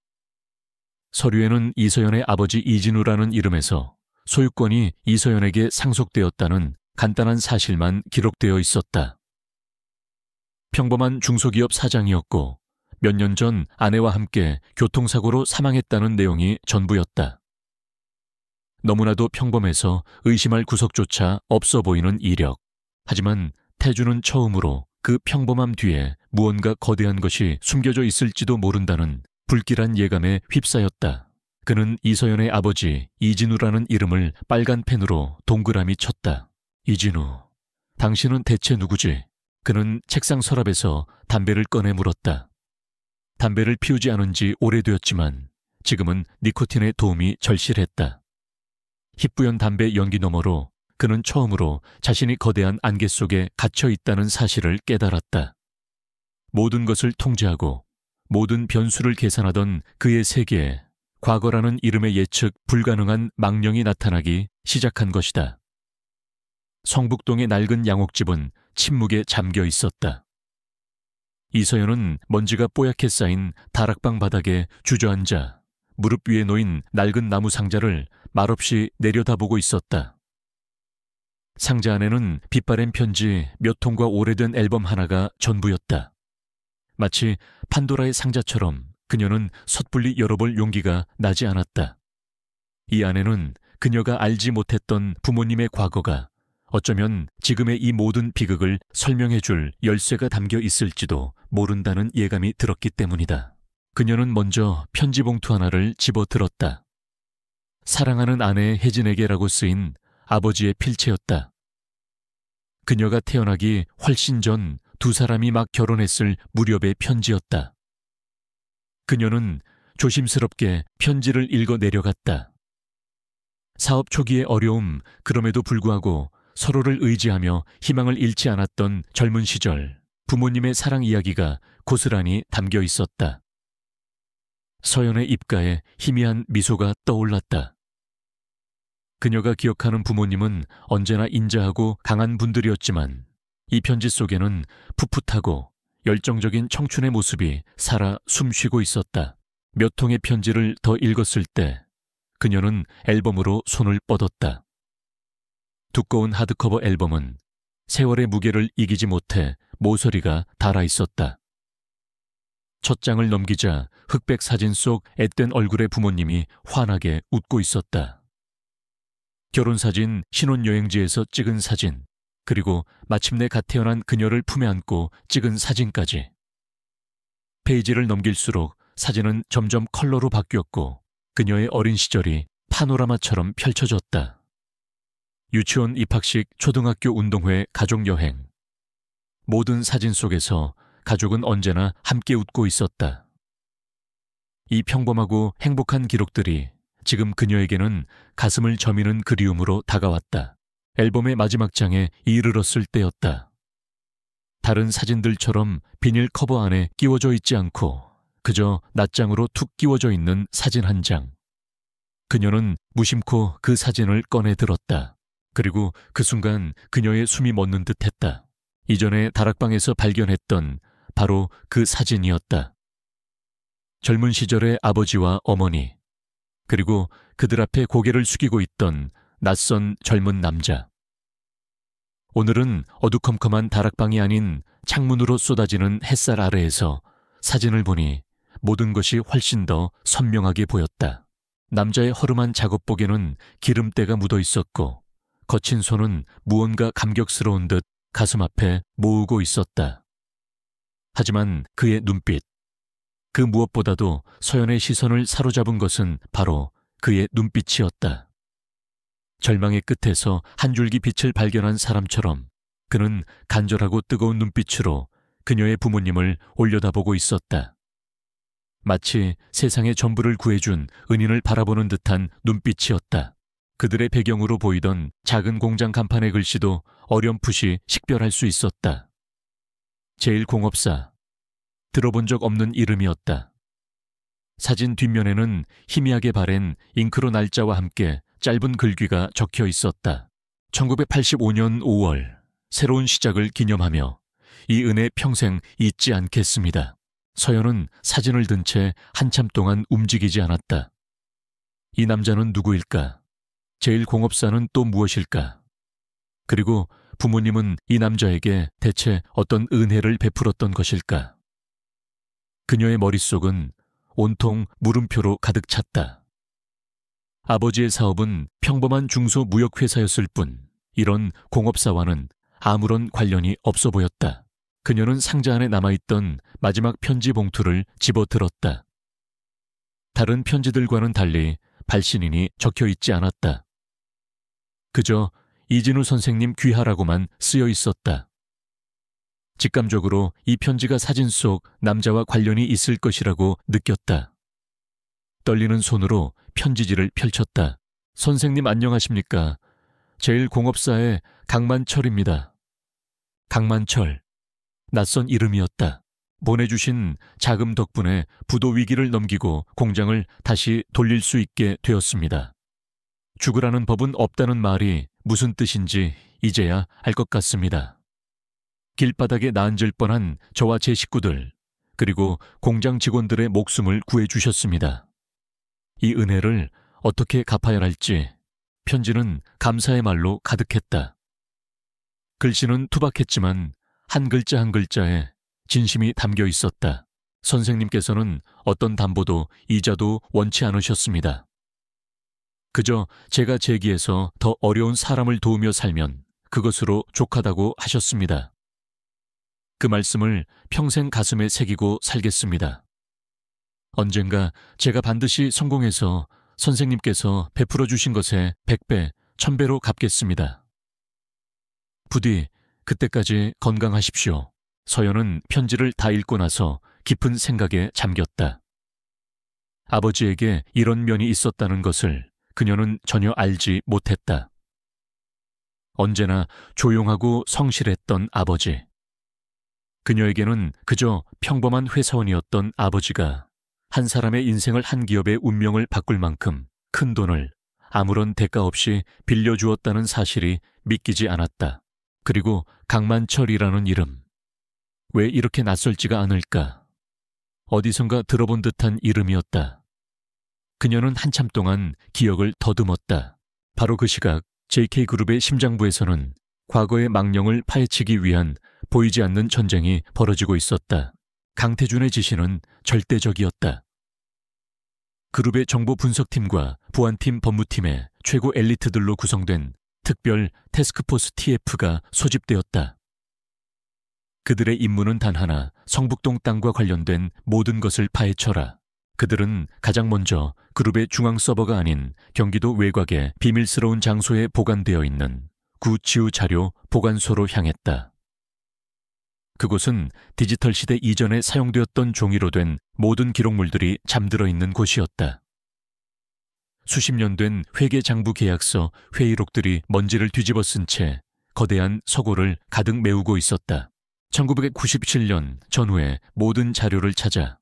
서류에는 이서연의 아버지 이진우라는 이름에서 소유권이 이서연에게 상속되었다는 간단한 사실만 기록되어 있었다. 평범한 중소기업 사장이었고 몇 년 전 아내와 함께 교통사고로 사망했다는 내용이 전부였다. 너무나도 평범해서 의심할 구석조차 없어 보이는 이력. 하지만 태주는 처음으로 그 평범함 뒤에 무언가 거대한 것이 숨겨져 있을지도 모른다는 불길한 예감에 휩싸였다. 그는 이서연의 아버지 이진우라는 이름을 빨간 펜으로 동그라미 쳤다. 이진우, 당신은 대체 누구지? 그는 책상 서랍에서 담배를 꺼내 물었다. 담배를 피우지 않은 지 오래되었지만 지금은 니코틴의 도움이 절실했다. 희뿌연 담배 연기 너머로 그는 처음으로 자신이 거대한 안개 속에 갇혀 있다는 사실을 깨달았다. 모든 것을 통제하고 모든 변수를 계산하던 그의 세계에 과거라는 이름의 예측 불가능한 망령이 나타나기 시작한 것이다. 성북동의 낡은 양옥집은 침묵에 잠겨 있었다. 이서연은 먼지가 뽀얗게 쌓인 다락방 바닥에 주저앉아 무릎 위에 놓인 낡은 나무 상자를 말없이 내려다보고 있었다. 상자 안에는 빛바랜 편지 몇 통과 오래된 앨범 하나가 전부였다. 마치 판도라의 상자처럼 그녀는 섣불리 열어볼 용기가 나지 않았다. 이 안에는 그녀가 알지 못했던 부모님의 과거가 어쩌면 지금의 이 모든 비극을 설명해줄 열쇠가 담겨 있을지도 모른다는 예감이 들었기 때문이다. 그녀는 먼저 편지 봉투 하나를 집어들었다. 사랑하는 아내 혜진에게라고 쓰인 아버지의 필체였다. 그녀가 태어나기 훨씬 전 두 사람이 막 결혼했을 무렵의 편지였다. 그녀는 조심스럽게 편지를 읽어 내려갔다. 사업 초기의 어려움, 그럼에도 불구하고 서로를 의지하며 희망을 잃지 않았던 젊은 시절, 부모님의 사랑 이야기가 고스란히 담겨 있었다. 서연의 입가에 희미한 미소가 떠올랐다. 그녀가 기억하는 부모님은 언제나 인자하고 강한 분들이었지만 이 편지 속에는 풋풋하고 열정적인 청춘의 모습이 살아 숨쉬고 있었다. 몇 통의 편지를 더 읽었을 때 그녀는 앨범으로 손을 뻗었다. 두꺼운 하드커버 앨범은 세월의 무게를 이기지 못해 모서리가 닳아 있었다. 첫 장을 넘기자 흑백 사진 속 앳된 얼굴의 부모님이 환하게 웃고 있었다. 결혼사진, 신혼여행지에서 찍은 사진, 그리고 마침내 갓 태어난 그녀를 품에 안고 찍은 사진까지. 페이지를 넘길수록 사진은 점점 컬러로 바뀌었고 그녀의 어린 시절이 파노라마처럼 펼쳐졌다. 유치원 입학식, 초등학교 운동회, 가족여행. 모든 사진 속에서 가족은 언제나 함께 웃고 있었다. 이 평범하고 행복한 기록들이 지금 그녀에게는 가슴을 저미는 그리움으로 다가왔다. 앨범의 마지막 장에 이르렀을 때였다. 다른 사진들처럼 비닐 커버 안에 끼워져 있지 않고 그저 낱장으로 툭 끼워져 있는 사진 한 장. 그녀는 무심코 그 사진을 꺼내 들었다. 그리고 그 순간 그녀의 숨이 멎는 듯했다. 이전에 다락방에서 발견했던 바로 그 사진이었다. 젊은 시절의 아버지와 어머니, 그리고 그들 앞에 고개를 숙이고 있던 낯선 젊은 남자. 오늘은 어두컴컴한 다락방이 아닌 창문으로 쏟아지는 햇살 아래에서 사진을 보니 모든 것이 훨씬 더 선명하게 보였다. 남자의 허름한 작업복에는 기름때가 묻어 있었고 거친 손은 무언가 감격스러운 듯 가슴 앞에 모으고 있었다. 하지만 그의 눈빛, 그 무엇보다도 서연의 시선을 사로잡은 것은 바로 그의 눈빛이었다. 절망의 끝에서 한 줄기 빛을 발견한 사람처럼 그는 간절하고 뜨거운 눈빛으로 그녀의 부모님을 올려다보고 있었다. 마치 세상의 전부를 구해준 은인을 바라보는 듯한 눈빛이었다. 그들의 배경으로 보이던 작은 공장 간판의 글씨도 어렴풋이 식별할 수 있었다. 제1공업사, 들어본 적 없는 이름이었다. 사진 뒷면에는 희미하게 바랜 잉크로 날짜와 함께 짧은 글귀가 적혀 있었다. 1985년 5월, 새로운 시작을 기념하며 이 은혜 평생 잊지 않겠습니다. 서연은 사진을 든 채 한참 동안 움직이지 않았다. 이 남자는 누구일까? 제1공업사는 또 무엇일까? 그리고 부모님은 이 남자에게 대체 어떤 은혜를 베풀었던 것일까? 그녀의 머릿속은 온통 물음표로 가득 찼다. 아버지의 사업은 평범한 중소무역회사였을 뿐 이런 공업사와는 아무런 관련이 없어 보였다. 그녀는 상자 안에 남아있던 마지막 편지 봉투를 집어들었다. 다른 편지들과는 달리 발신인이 적혀 있지 않았다. 그저 이진우 선생님 귀하라고만 쓰여 있었다. 직감적으로 이 편지가 사진 속 남자와 관련이 있을 것이라고 느꼈다. 떨리는 손으로 편지지를 펼쳤다. 선생님 안녕하십니까? 제1공업사의 강만철입니다. 강만철. 낯선 이름이었다. 보내주신 자금 덕분에 부도 위기를 넘기고 공장을 다시 돌릴 수 있게 되었습니다. 죽으라는 법은 없다는 말이 무슨 뜻인지 이제야 알 것 같습니다. 길바닥에 나앉을 뻔한 저와 제 식구들, 그리고 공장 직원들의 목숨을 구해주셨습니다. 이 은혜를 어떻게 갚아야 할지 편지는 감사의 말로 가득했다. 글씨는 투박했지만 한 글자 한 글자에 진심이 담겨 있었다. 선생님께서는 어떤 담보도 이자도 원치 않으셨습니다. 그저 제가 제기해서 더 어려운 사람을 도우며 살면 그것으로 족하다고 하셨습니다. 그 말씀을 평생 가슴에 새기고 살겠습니다. 언젠가 제가 반드시 성공해서 선생님께서 베풀어 주신 것에 100배, 1000배로 갚겠습니다. 부디 그때까지 건강하십시오. 서연은 편지를 다 읽고 나서 깊은 생각에 잠겼다. 아버지에게 이런 면이 있었다는 것을 그녀는 전혀 알지 못했다. 언제나 조용하고 성실했던 아버지. 그녀에게는 그저 평범한 회사원이었던 아버지가 한 사람의 인생을 한 기업의 운명을 바꿀 만큼 큰 돈을 아무런 대가 없이 빌려주었다는 사실이 믿기지 않았다. 그리고 강만철이라는 이름. 왜 이렇게 낯설지가 않을까? 어디선가 들어본 듯한 이름이었다. 그녀는 한참 동안 기억을 더듬었다. 바로 그 시각 JK그룹의 심장부에서는 과거의 망령을 파헤치기 위한 보이지 않는 전쟁이 벌어지고 있었다. 강태준의 지시는 절대적이었다. 그룹의 정보 분석팀과 보안팀 법무팀의 최고 엘리트들로 구성된 특별 태스크포스 TF가 소집되었다. 그들의 임무는 단 하나, 성북동 땅과 관련된 모든 것을 파헤쳐라. 그들은 가장 먼저 그룹의 중앙 서버가 아닌 경기도 외곽의 비밀스러운 장소에 보관되어 있는 구치우 자료 보관소로 향했다. 그곳은 디지털 시대 이전에 사용되었던 종이로 된 모든 기록물들이 잠들어 있는 곳이었다. 수십 년 된 회계장부 계약서 회의록들이 먼지를 뒤집어 쓴 채 거대한 서고를 가득 메우고 있었다. 1997년 전후의 모든 자료를 찾아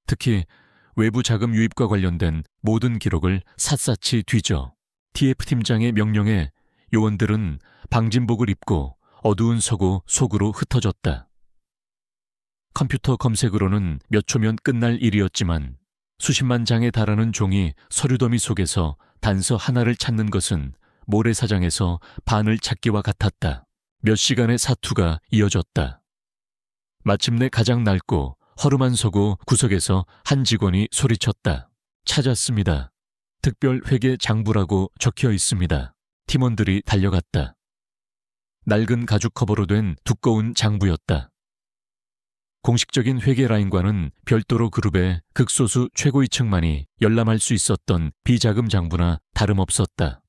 특히 외부 자금 유입과 관련된 모든 기록을 샅샅이 뒤져 TF팀장의 명령에 요원들은 방진복을 입고 어두운 서고 속으로 흩어졌다. 컴퓨터 검색으로는 몇 초면 끝날 일이었지만 수십만 장에 달하는 종이 서류더미 속에서 단서 하나를 찾는 것은 모래사장에서 바늘 찾기와 같았다. 몇 시간의 사투가 이어졌다. 마침내 가장 낡고 허름한 서고 구석에서 한 직원이 소리쳤다. 찾았습니다. 특별회계 장부라고 적혀 있습니다. 팀원들이 달려갔다. 낡은 가죽 커버로 된 두꺼운 장부였다. 공식적인 회계 라인과는 별도로 그룹의 극소수 최고위층만이 열람할 수 있었던 비자금 장부나 다름없었다.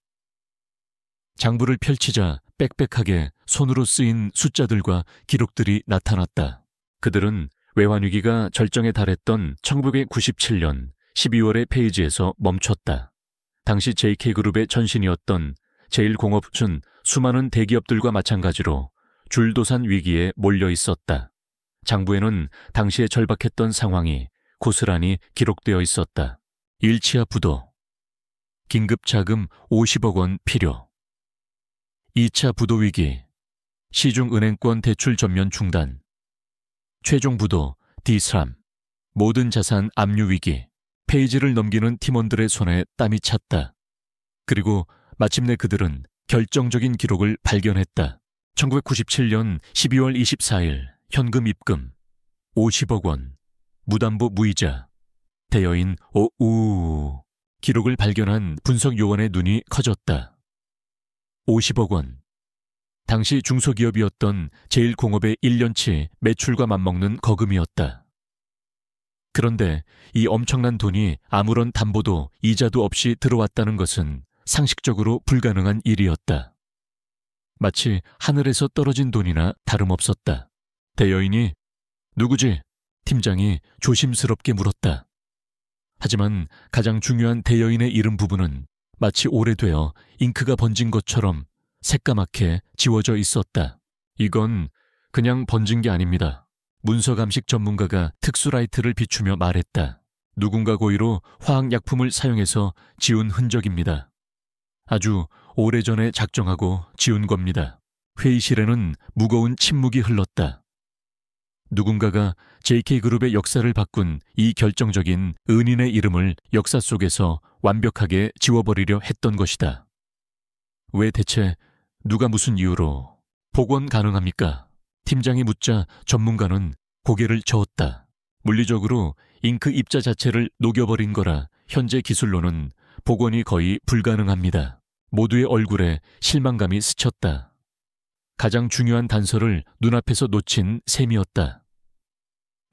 장부를 펼치자 빽빽하게 손으로 쓰인 숫자들과 기록들이 나타났다. 그들은 외환위기가 절정에 달했던 1997년 12월의 페이지에서 멈췄다. 당시 JK그룹의 전신이었던 제1공업은 수많은 대기업들과 마찬가지로 줄도산 위기에 몰려 있었다. 장부에는 당시에 절박했던 상황이 고스란히 기록되어 있었다. 1치아 부도, 긴급 자금 50억 원 필요. 2차 부도 위기, 시중 은행권 대출 전면 중단. 최종 부도 D3, 모든 자산 압류 위기. 페이지를 넘기는 팀원들의 손에 땀이 찼다. 그리고 마침내 그들은 결정적인 기록을 발견했다. 1997년 12월 24일 현금 입금 50억 원, 무담보 무이자, 대여인 오우. 기록을 발견한 분석 요원의 눈이 커졌다. 50억 원. 당시 중소기업이었던 제1공업의 1년치 매출과 맞먹는 거금이었다. 그런데 이 엄청난 돈이 아무런 담보도 이자도 없이 들어왔다는 것은 상식적으로 불가능한 일이었다. 마치 하늘에서 떨어진 돈이나 다름없었다. 대여인이 누구지? 팀장이 조심스럽게 물었다. 하지만 가장 중요한 대여인의 이름 부분은 마치 오래되어 잉크가 번진 것처럼 새까맣게 지워져 있었다. 이건 그냥 번진 게 아닙니다. 문서감식 전문가가 특수라이트를 비추며 말했다. 누군가 고의로 화학약품을 사용해서 지운 흔적입니다. 아주 오래전에 작정하고 지운 겁니다. 회의실에는 무거운 침묵이 흘렀다. 누군가가 JK그룹의 역사를 바꾼 이 결정적인 은인의 이름을 역사 속에서 완벽하게 지워버리려 했던 것이다. 왜 대체 누가 무슨 이유로 복원 가능합니까? 팀장이 묻자 전문가는 고개를 저었다. 물리적으로 잉크 입자 자체를 녹여버린 거라 현재 기술로는 복원이 거의 불가능합니다. 모두의 얼굴에 실망감이 스쳤다. 가장 중요한 단서를 눈앞에서 놓친 셈이었다.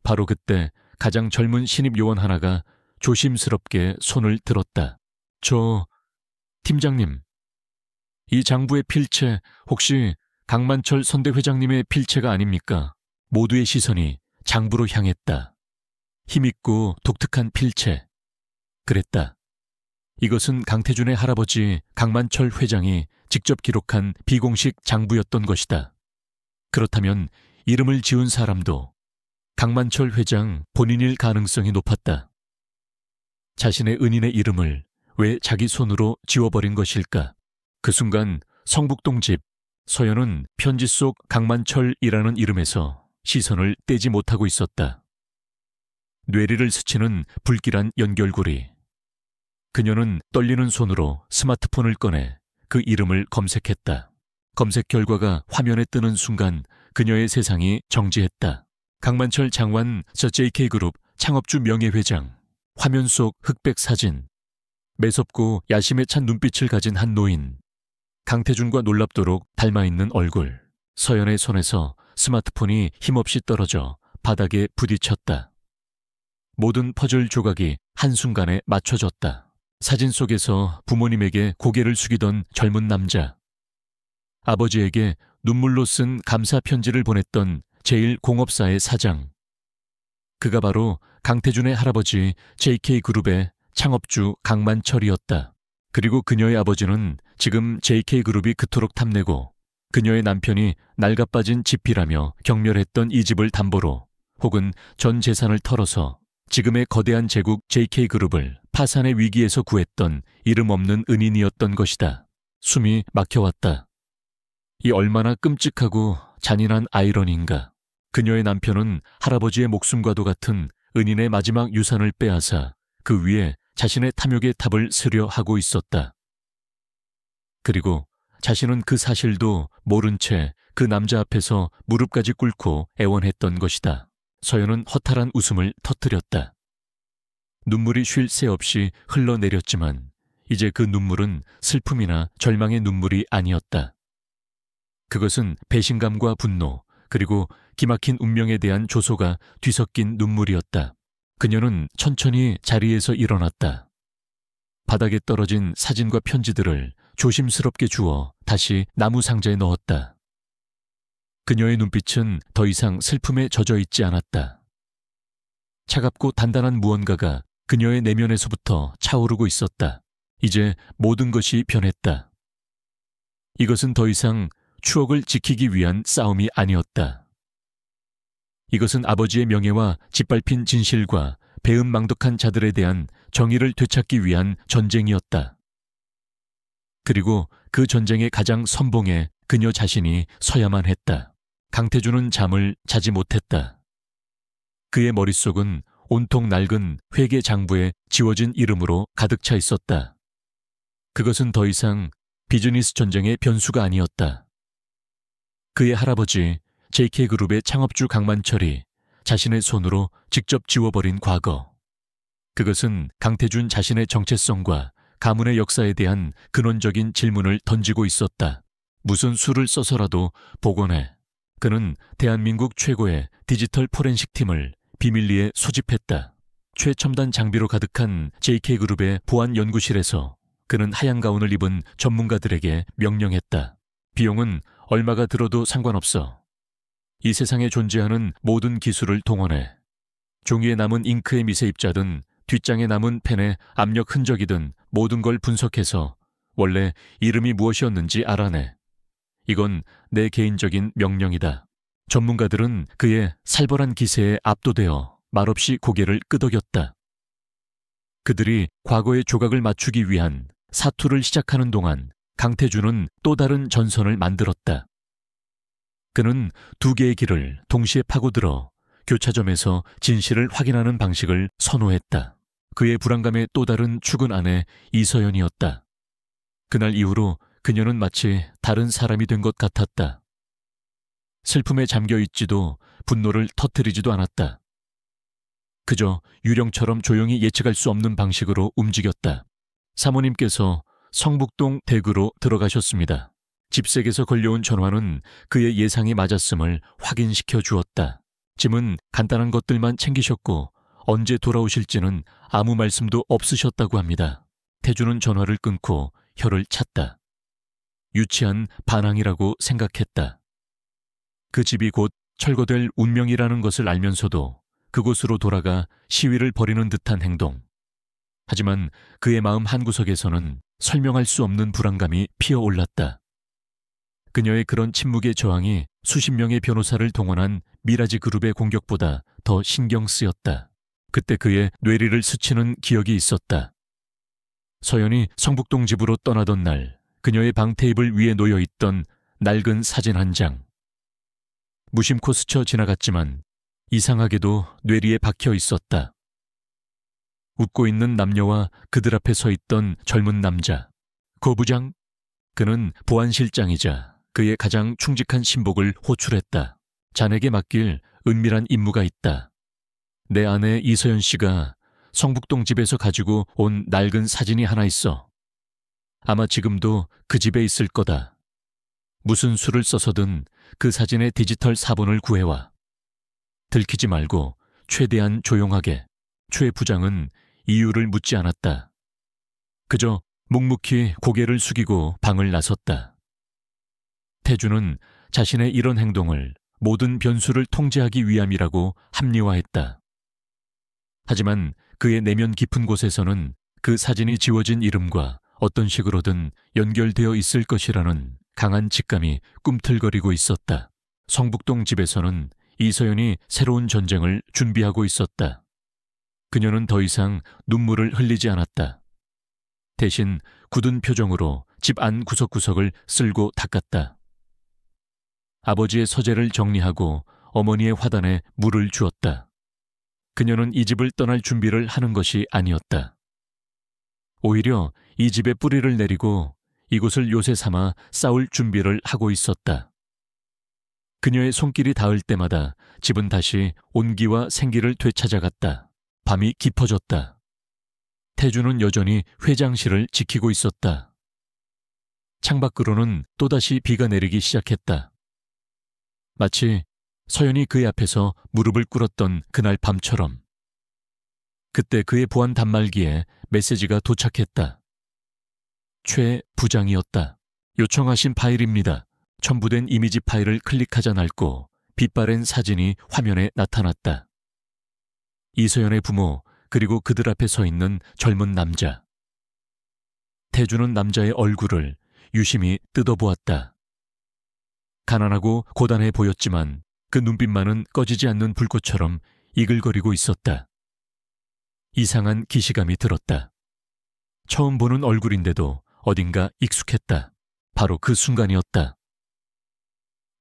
바로 그때 가장 젊은 신입 요원 하나가 조심스럽게 손을 들었다. 팀장님, 이 장부의 필체 혹시 강만철 선대회장님의 필체가 아닙니까? 모두의 시선이 장부로 향했다. 힘있고 독특한 필체. 그랬다. 이것은 강태준의 할아버지 강만철 회장이 직접 기록한 비공식 장부였던 것이다. 그렇다면 이름을 지운 사람도 강만철 회장 본인일 가능성이 높았다. 자신의 은인의 이름을 왜 자기 손으로 지워버린 것일까? 그 순간 성북동 집, 서연은 편지 속 강만철이라는 이름에서 시선을 떼지 못하고 있었다. 뇌리를 스치는 불길한 연결고리. 그녀는 떨리는 손으로 스마트폰을 꺼내 그 이름을 검색했다. 검색 결과가 화면에 뜨는 순간 그녀의 세상이 정지했다. 강만철 장완 JK그룹 창업주 명예회장. 화면 속 흑백 사진. 매섭고 야심에 찬 눈빛을 가진 한 노인. 강태준과 놀랍도록 닮아있는 얼굴. 서연의 손에서 스마트폰이 힘없이 떨어져 바닥에 부딪혔다. 모든 퍼즐 조각이 한순간에 맞춰졌다. 사진 속에서 부모님에게 고개를 숙이던 젊은 남자. 아버지에게 눈물로 쓴 감사 편지를 보냈던 제1공업사의 사장. 그가 바로 강태준의 할아버지 JK그룹의 창업주 강만철이었다. 그리고 그녀의 아버지는 지금 JK그룹이 그토록 탐내고 그녀의 남편이 낡아빠진 집이라며 경멸했던 이 집을 담보로 혹은 전 재산을 털어서 지금의 거대한 제국 JK그룹을 파산의 위기에서 구했던 이름 없는 은인이었던 것이다. 숨이 막혀왔다. 이 얼마나 끔찍하고 잔인한 아이러니인가. 그녀의 남편은 할아버지의 목숨과도 같은 은인의 마지막 유산을 빼앗아 그 위에 자신의 탐욕의 탑을 쓰려 하고 있었다. 그리고 자신은 그 사실도 모른 채 그 남자 앞에서 무릎까지 꿇고 애원했던 것이다. 서연은 허탈한 웃음을 터뜨렸다. 눈물이 쉴 새 없이 흘러내렸지만 이제 그 눈물은 슬픔이나 절망의 눈물이 아니었다. 그것은 배신감과 분노 그리고 기막힌 운명에 대한 조소가 뒤섞인 눈물이었다. 그녀는 천천히 자리에서 일어났다. 바닥에 떨어진 사진과 편지들을 조심스럽게 주워 다시 나무 상자에 넣었다. 그녀의 눈빛은 더 이상 슬픔에 젖어 있지 않았다. 차갑고 단단한 무언가가 그녀의 내면에서부터 차오르고 있었다. 이제 모든 것이 변했다. 이것은 더 이상 추억을 지키기 위한 싸움이 아니었다. 이것은 아버지의 명예와 짓밟힌 진실과 배은망덕한 자들에 대한 정의를 되찾기 위한 전쟁이었다. 그리고 그 전쟁의 가장 선봉에 그녀 자신이 서야만 했다. 강태준은 잠을 자지 못했다. 그의 머릿속은 온통 낡은 회계 장부에 지워진 이름으로 가득 차 있었다. 그것은 더 이상 비즈니스 전쟁의 변수가 아니었다. 그의 할아버지 JK그룹의 창업주 강만철이 자신의 손으로 직접 지워버린 과거. 그것은 강태준 자신의 정체성과 가문의 역사에 대한 근원적인 질문을 던지고 있었다. 무슨 수를 써서라도 복원해. 그는 대한민국 최고의 디지털 포렌식 팀을 비밀리에 소집했다. 최첨단 장비로 가득한 JK그룹의 보안 연구실에서 그는 하얀 가운을 입은 전문가들에게 명령했다. 비용은 얼마가 들어도 상관없어. 이 세상에 존재하는 모든 기술을 동원해. 종이에 남은 잉크의 미세입자든 뒷장에 남은 펜의 압력 흔적이든 모든 걸 분석해서 원래 이름이 무엇이었는지 알아내. 이건 내 개인적인 명령이다. 전문가들은 그의 살벌한 기세에 압도되어 말없이 고개를 끄덕였다. 그들이 과거의 조각을 맞추기 위한 사투를 시작하는 동안 강태준은 또 다른 전선을 만들었다. 그는 두 개의 길을 동시에 파고들어 교차점에서 진실을 확인하는 방식을 선호했다. 그의 불안감의 또 다른 축은 아내 이서연이었다. 그날 이후로 그녀는 마치 다른 사람이 된 것 같았다. 슬픔에 잠겨있지도 분노를 터뜨리지도 않았다. 그저 유령처럼 조용히 예측할 수 없는 방식으로 움직였다. 사모님께서 성북동 댁으로 들어가셨습니다. 집색에서 걸려온 전화는 그의 예상이 맞았음을 확인시켜 주었다. 짐은 간단한 것들만 챙기셨고 언제 돌아오실지는 아무 말씀도 없으셨다고 합니다. 태주는 전화를 끊고 혀를 찼다. 유치한 반항이라고 생각했다. 그 집이 곧 철거될 운명이라는 것을 알면서도 그곳으로 돌아가 시위를 벌이는 듯한 행동. 하지만 그의 마음 한구석에서는 설명할 수 없는 불안감이 피어올랐다. 그녀의 그런 침묵의 저항이 수십 명의 변호사를 동원한 미라지 그룹의 공격보다 더 신경 쓰였다. 그때 그의 뇌리를 스치는 기억이 있었다. 서연이 성북동 집으로 떠나던 날 그녀의 방 테이블 위에 놓여있던 낡은 사진 한 장. 무심코 스쳐 지나갔지만 이상하게도 뇌리에 박혀 있었다. 웃고 있는 남녀와 그들 앞에 서 있던 젊은 남자. 고부장? 그는 보안실장이자 그의 가장 충직한 신복을 호출했다. 자네에게 맡길 은밀한 임무가 있다. 내 아내 이서연 씨가 성북동 집에서 가지고 온 낡은 사진이 하나 있어. 아마 지금도 그 집에 있을 거다. 무슨 수를 써서든 그 사진의 디지털 사본을 구해와. 들키지 말고 최대한 조용하게. 최 부장은 이유를 묻지 않았다. 그저 묵묵히 고개를 숙이고 방을 나섰다. 태주는 자신의 이런 행동을 모든 변수를 통제하기 위함이라고 합리화했다. 하지만 그의 내면 깊은 곳에서는 그 사진이 지워진 이름과 어떤 식으로든 연결되어 있을 것이라는 강한 직감이 꿈틀거리고 있었다. 성북동 집에서는 이서연이 새로운 전쟁을 준비하고 있었다. 그녀는 더 이상 눈물을 흘리지 않았다. 대신 굳은 표정으로 집 안 구석구석을 쓸고 닦았다. 아버지의 서재를 정리하고 어머니의 화단에 물을 주었다. 그녀는 이 집을 떠날 준비를 하는 것이 아니었다. 오히려 이 집에 뿌리를 내리고 이곳을 요새 삼아 싸울 준비를 하고 있었다. 그녀의 손길이 닿을 때마다 집은 다시 온기와 생기를 되찾아갔다. 밤이 깊어졌다. 태주는 여전히 회장실을 지키고 있었다. 창밖으로는 또다시 비가 내리기 시작했다. 마치 서연이 그의 앞에서 무릎을 꿇었던 그날 밤처럼. 그때 그의 보안 단말기에 메시지가 도착했다. 최 부장이었다. 요청하신 파일입니다. 첨부된 이미지 파일을 클릭하자 낡고 빛바랜 사진이 화면에 나타났다. 이서연의 부모 그리고 그들 앞에 서 있는 젊은 남자. 태주는 남자의 얼굴을 유심히 뜯어보았다. 가난하고 고단해 보였지만 그 눈빛만은 꺼지지 않는 불꽃처럼 이글거리고 있었다. 이상한 기시감이 들었다. 처음 보는 얼굴인데도 어딘가 익숙했다. 바로 그 순간이었다.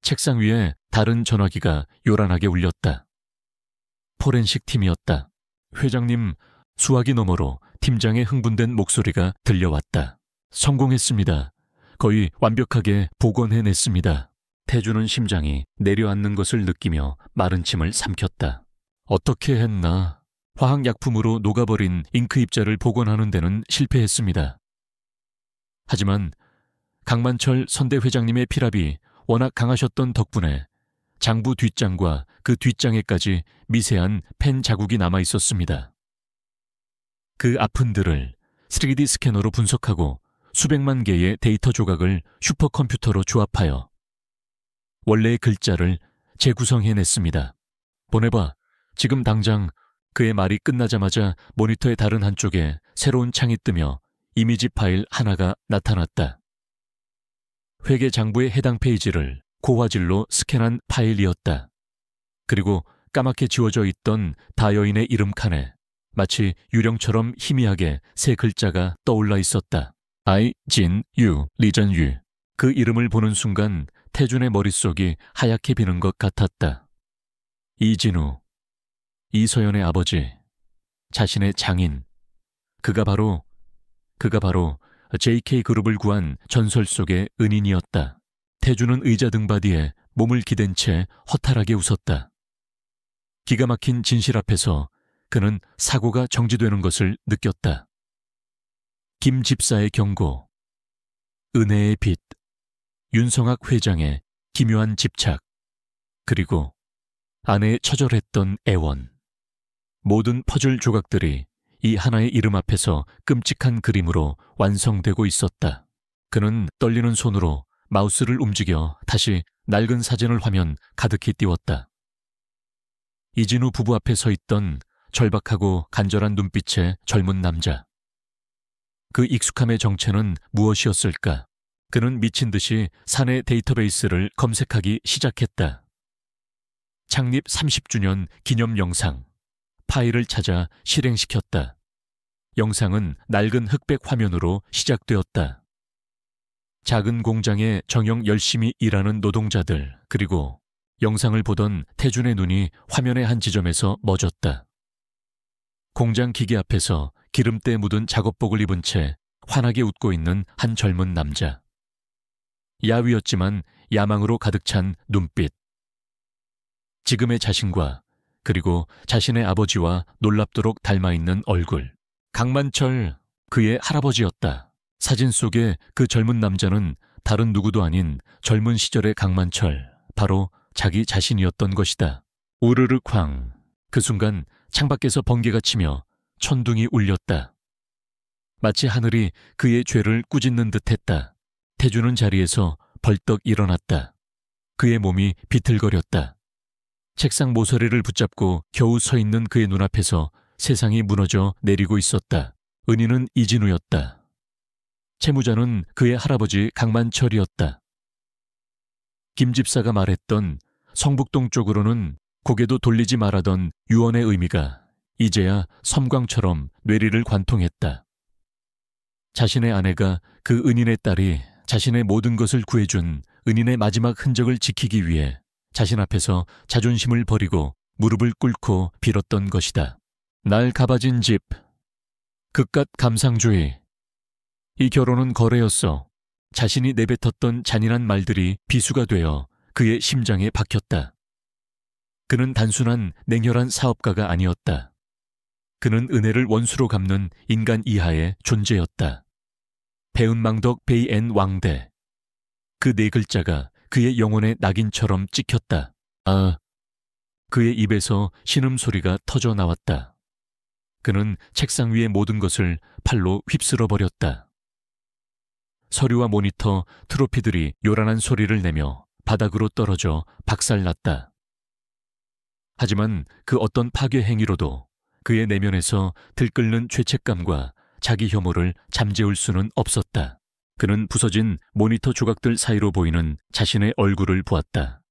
책상 위에 다른 전화기가 요란하게 울렸다. 포렌식 팀이었다. 회장님, 수화기 너머로 팀장의 흥분된 목소리가 들려왔다. 성공했습니다. 거의 완벽하게 복원해냈습니다. 태주는 심장이 내려앉는 것을 느끼며 마른 침을 삼켰다. 어떻게 했나? 화학약품으로 녹아버린 잉크 입자를 복원하는 데는 실패했습니다. 하지만 강만철 선대 회장님의 피랍이 워낙 강하셨던 덕분에 장부 뒷장과 그 뒷장에까지 미세한 펜 자국이 남아 있었습니다. 그 아픈들을 3D 스캐너로 분석하고 수백만 개의 데이터 조각을 슈퍼컴퓨터로 조합하여 원래의 글자를 재구성해냈습니다. 보내봐. 지금 당장. 그의 말이 끝나자마자 모니터의 다른 한쪽에 새로운 창이 뜨며 이미지 파일 하나가 나타났다. 회계 장부의 해당 페이지를 고화질로 스캔한 파일이었다. 그리고 까맣게 지워져 있던 다여인의 이름 칸에 마치 유령처럼 희미하게 세 글자가 떠올라 있었다. 아이진유, 리전유. 그 이름을 보는 순간 태준의 머릿속이 하얗게 비는 것 같았다. 이진우, 이서연의 아버지, 자신의 장인. 그가 바로 JK그룹을 구한 전설 속의 은인이었다. 태준은 의자 등받이에 몸을 기댄 채 허탈하게 웃었다. 기가 막힌 진실 앞에서 그는 사고가 정지되는 것을 느꼈다. 김 집사의 경고, 은혜의 빛, 윤성학 회장의 기묘한 집착, 그리고 아내의 처절했던 애원. 모든 퍼즐 조각들이 이 하나의 이름 앞에서 끔찍한 그림으로 완성되고 있었다. 그는 떨리는 손으로 마우스를 움직여 다시 낡은 사진을 화면 가득히 띄웠다. 이진우 부부 앞에 서 있던 절박하고 간절한 눈빛의 젊은 남자. 그 익숙함의 정체는 무엇이었을까? 그는 미친 듯이 사내 데이터베이스를 검색하기 시작했다. 창립 30주년 기념 영상. 파일을 찾아 실행시켰다. 영상은 낡은 흑백 화면으로 시작되었다. 작은 공장에 정녕 열심히 일하는 노동자들, 그리고 영상을 보던 태준의 눈이 화면의 한 지점에서 멎었다. 공장 기계 앞에서 기름때 묻은 작업복을 입은 채 환하게 웃고 있는 한 젊은 남자. 야위었지만 야망으로 가득 찬 눈빛. 지금의 자신과 그리고 자신의 아버지와 놀랍도록 닮아있는 얼굴. 강만철, 그의 할아버지였다. 사진 속의 그 젊은 남자는 다른 누구도 아닌 젊은 시절의 강만철, 바로 자기 자신이었던 것이다. 우르르 쾅. 그 순간 창밖에서 번개가 치며 천둥이 울렸다. 마치 하늘이 그의 죄를 꾸짖는 듯했다. 태준은 자리에서 벌떡 일어났다. 그의 몸이 비틀거렸다. 책상 모서리를 붙잡고 겨우 서 있는 그의 눈앞에서 세상이 무너져 내리고 있었다. 은인은 이진우였다. 채무자는 그의 할아버지 강만철이었다. 김 집사가 말했던 성북동 쪽으로는 고개도 돌리지 말하던 유언의 의미가 이제야 섬광처럼 뇌리를 관통했다. 자신의 아내가 그 은인의 딸이 자신의 모든 것을 구해준 은인의 마지막 흔적을 지키기 위해 자신 앞에서 자존심을 버리고 무릎을 꿇고 빌었던 것이다. 날 가봐진 집, 극갓 감상주의. 이 결혼은 거래였어. 자신이 내뱉었던 잔인한 말들이 비수가 되어 그의 심장에 박혔다. 그는 단순한 냉혈한 사업가가 아니었다. 그는 은혜를 원수로 갚는 인간 이하의 존재였다. 배은망덕 베이엔 왕대. 그 네 글자가 그의 영혼의 낙인처럼 찍혔다. 아, 그의 입에서 신음소리가 터져 나왔다. 그는 책상 위의 모든 것을 팔로 휩쓸어 버렸다. 서류와 모니터, 트로피들이 요란한 소리를 내며 바닥으로 떨어져 박살났다. 하지만 그 어떤 파괴 행위로도 그의 내면에서 들끓는 죄책감과 자기 혐오를 잠재울 수는 없었다. 그는 부서진 모니터 조각들 사이로 보이는 자신의 얼굴을 보았다.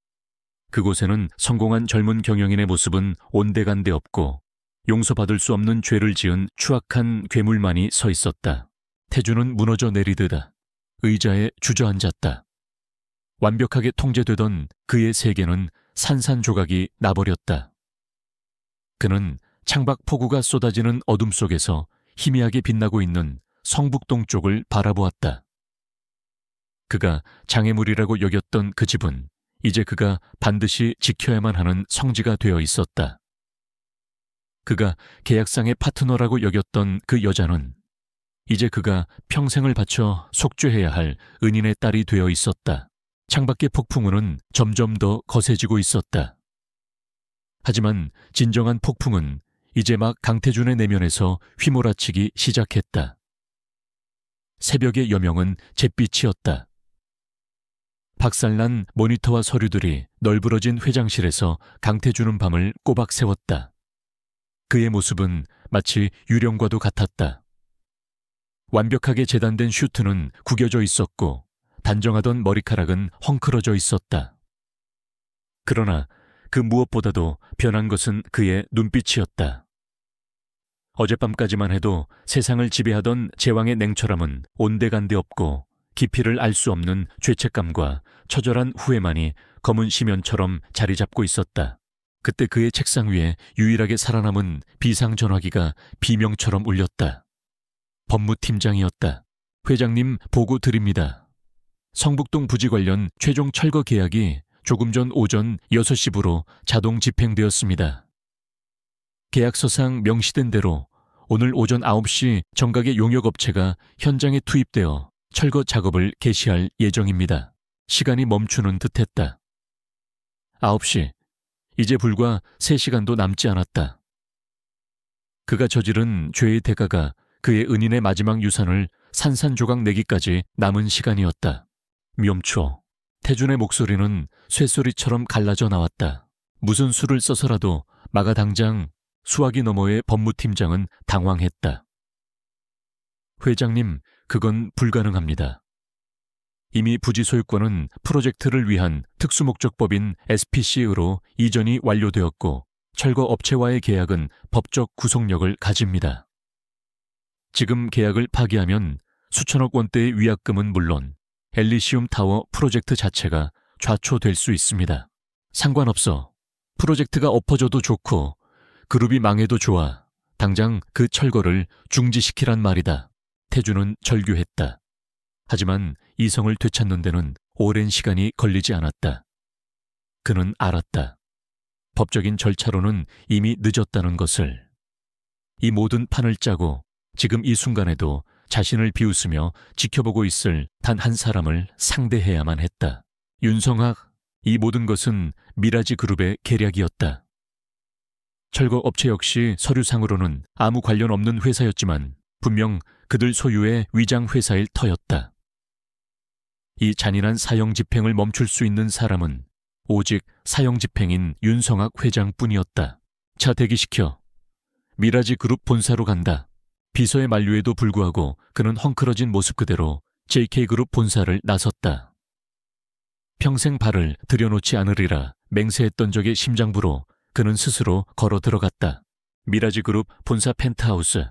그곳에는 성공한 젊은 경영인의 모습은 온데간데 없고 용서받을 수 없는 죄를 지은 추악한 괴물만이 서 있었다. 태주는 무너져 내리듯 의자에 주저앉았다. 완벽하게 통제되던 그의 세계는 산산조각이 나버렸다. 그는 창밖 폭우가 쏟아지는 어둠 속에서 희미하게 빛나고 있는 성북동 쪽을 바라보았다. 그가 장애물이라고 여겼던 그 집은 이제 그가 반드시 지켜야만 하는 성지가 되어 있었다. 그가 계약상의 파트너라고 여겼던 그 여자는 이제 그가 평생을 바쳐 속죄해야 할 은인의 딸이 되어 있었다. 창밖의 폭풍우는 점점 더 거세지고 있었다. 하지만 진정한 폭풍은 이제 막 강태준의 내면에서 휘몰아치기 시작했다. 새벽의 여명은 잿빛이었다. 박살난 모니터와 서류들이 널브러진 회장실에서 강태준은 밤을 꼬박 세웠다. 그의 모습은 마치 유령과도 같았다. 완벽하게 재단된 슈트는 구겨져 있었고 단정하던 머리카락은 헝클어져 있었다. 그러나 그 무엇보다도 변한 것은 그의 눈빛이었다. 어젯밤까지만 해도 세상을 지배하던 제왕의 냉철함은 온데간데 없고 깊이를 알 수 없는 죄책감과 처절한 후회만이 검은 심연처럼 자리 잡고 있었다. 그때 그의 책상 위에 유일하게 살아남은 비상전화기가 비명처럼 울렸다. 법무팀장이었다. 회장님 보고 드립니다. 성북동 부지 관련 최종 철거 계약이 조금 전 오전 6시부로 자동 집행되었습니다. 계약서상 명시된 대로 오늘 오전 9시 정각의 용역업체가 현장에 투입되어 철거 작업을 개시할 예정입니다. 시간이 멈추는 듯했다. 9시, 이제 불과 3시간도 남지 않았다. 그가 저지른 죄의 대가가 그의 은인의 마지막 유산을 산산조각 내기까지 남은 시간이었다. 묠초, 태준의 목소리는 쇠소리처럼 갈라져 나왔다. 무슨 수를 써서라도 마가 당장 수화기 너머의 법무팀장은 당황했다. 회장님, 그건 불가능합니다. 이미 부지 소유권은 프로젝트를 위한 특수목적법인 SPC로 이전이 완료되었고 철거 업체와의 계약은 법적 구속력을 가집니다. 지금 계약을 파기하면 수천억 원대의 위약금은 물론 엘리시움 타워 프로젝트 자체가 좌초될 수 있습니다. 상관없어. 프로젝트가 엎어져도 좋고 그룹이 망해도 좋아. 당장 그 철거를 중지시키란 말이다. 태준은 절규했다. 하지만 이성을 되찾는 데는 오랜 시간이 걸리지 않았다. 그는 알았다. 법적인 절차로는 이미 늦었다는 것을. 이 모든 판을 짜고 지금 이 순간에도 자신을 비웃으며 지켜보고 있을 단 한 사람을 상대해야만 했다. 윤성학, 이 모든 것은 미라지 그룹의 계략이었다. 철거 업체 역시 서류상으로는 아무 관련 없는 회사였지만 분명 그들 소유의 위장 회사일 터였다. 이 잔인한 사형 집행을 멈출 수 있는 사람은 오직 사형 집행인 윤성학 회장뿐이었다. 차 대기시켜. 미라지 그룹 본사로 간다. 비서의 만류에도 불구하고 그는 헝클어진 모습 그대로 JK그룹 본사를 나섰다. 평생 발을 들여놓지 않으리라 맹세했던 적의 심장부로 그는 스스로 걸어 들어갔다. 미라지그룹 본사 펜트하우스.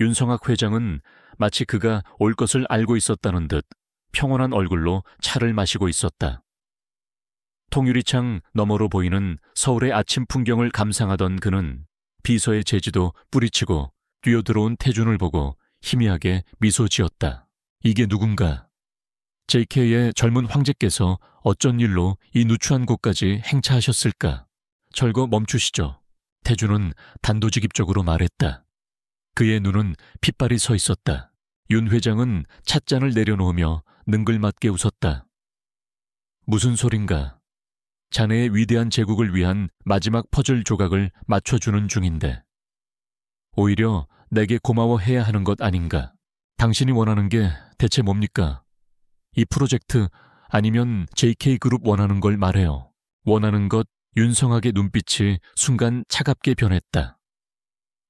윤성학 회장은 마치 그가 올 것을 알고 있었다는 듯 평온한 얼굴로 차를 마시고 있었다. 통유리창 너머로 보이는 서울의 아침 풍경을 감상하던 그는 비서의 제지도 뿌리치고 뛰어들어온 태준을 보고 희미하게 미소 지었다. 이게 누군가? JK의 젊은 황제께서 어쩐 일로 이 누추한 곳까지 행차하셨을까? 철거 멈추시죠. 태준은 단도직입적으로 말했다. 그의 눈은 핏발이 서 있었다. 윤 회장은 찻잔을 내려놓으며 능글맞게 웃었다. 무슨 소린가? 자네의 위대한 제국을 위한 마지막 퍼즐 조각을 맞춰주는 중인데 오히려 내게 고마워해야 하는 것 아닌가? 당신이 원하는 게 대체 뭡니까? 이 프로젝트 아니면 JK그룹 원하는 걸 말해요. 원하는 것. 윤성학의 눈빛이 순간 차갑게 변했다.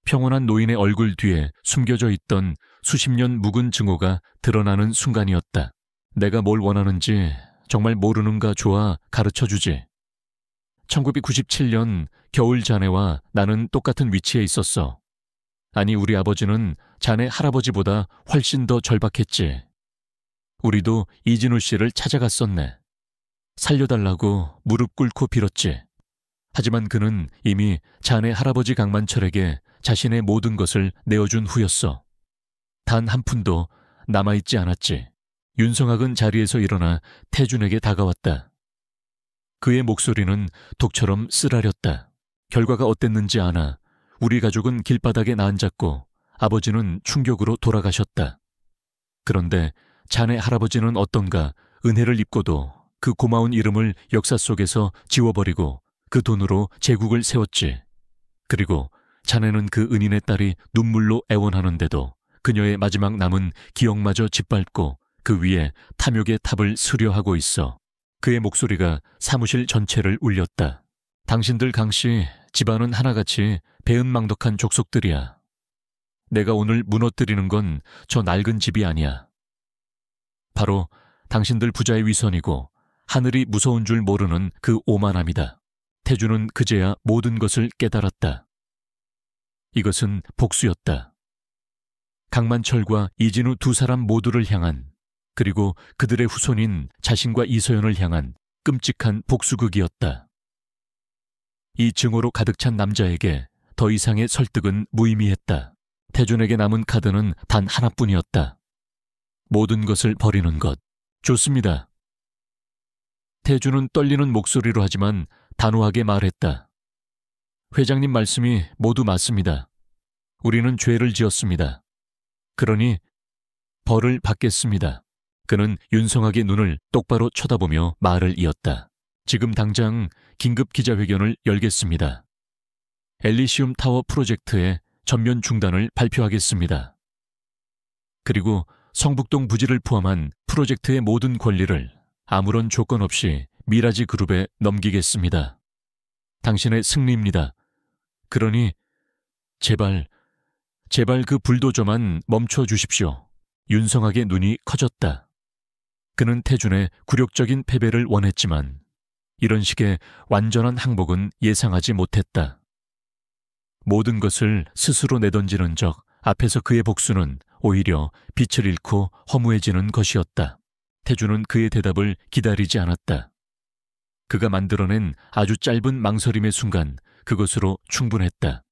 평온한 노인의 얼굴 뒤에 숨겨져 있던 수십 년 묵은 증오가 드러나는 순간이었다. 내가 뭘 원하는지 정말 모르는가 좋아 가르쳐주지. 1997년 겨울 자네와 나는 똑같은 위치에 있었어. 아니 우리 아버지는 자네 할아버지보다 훨씬 더 절박했지. 우리도 이진우 씨를 찾아갔었네. 살려달라고 무릎 꿇고 빌었지. 하지만 그는 이미 자네 할아버지 강만철에게 자신의 모든 것을 내어준 후였어. 단 한 푼도 남아있지 않았지. 윤성학은 자리에서 일어나 태준에게 다가왔다. 그의 목소리는 독처럼 쓰라렸다. 결과가 어땠는지 아나. 우리 가족은 길바닥에 나앉았고 아버지는 충격으로 돌아가셨다. 그런데 자네 할아버지는 어떤가 은혜를 입고도 그 고마운 이름을 역사 속에서 지워버리고 그 돈으로 제국을 세웠지. 그리고 자네는 그 은인의 딸이 눈물로 애원하는데도 그녀의 마지막 남은 기억마저 짓밟고 그 위에 탐욕의 탑을 수려하고 있어. 그의 목소리가 사무실 전체를 울렸다. 당신들 강씨 집안은 하나같이 배은망덕한 족속들이야. 내가 오늘 무너뜨리는 건 저 낡은 집이 아니야. 바로 당신들 부자의 위선이고 하늘이 무서운 줄 모르는 그 오만함이다. 태주는 그제야 모든 것을 깨달았다. 이것은 복수였다. 강만철과 이진우 두 사람 모두를 향한, 그리고 그들의 후손인 자신과 이서연을 향한 끔찍한 복수극이었다. 이 증오로 가득 찬 남자에게 더 이상의 설득은 무의미했다. 태준에게 남은 카드는 단 하나뿐이었다. 모든 것을 버리는 것. 좋습니다. 태준은 떨리는 목소리로 하지만 단호하게 말했다. 회장님 말씀이 모두 맞습니다. 우리는 죄를 지었습니다. 그러니 벌을 받겠습니다. 그는 윤성학의 눈을 똑바로 쳐다보며 말을 이었다. 지금 당장 긴급 기자회견을 열겠습니다. 엘리시움 타워 프로젝트의 전면 중단을 발표하겠습니다. 그리고 성북동 부지를 포함한 프로젝트의 모든 권리를 아무런 조건 없이 미라지 그룹에 넘기겠습니다. 당신의 승리입니다. 그러니 제발 그 불도저만 멈춰 주십시오. 윤성학의 눈이 커졌다. 그는 태준의 굴욕적인 패배를 원했지만 이런 식의 완전한 항복은 예상하지 못했다. 모든 것을 스스로 내던지는 적 앞에서 그의 복수는 오히려 빛을 잃고 허무해지는 것이었다. 태준은 그의 대답을 기다리지 않았다. 그가 만들어낸 아주 짧은 망설임의 순간 그것으로 충분했다.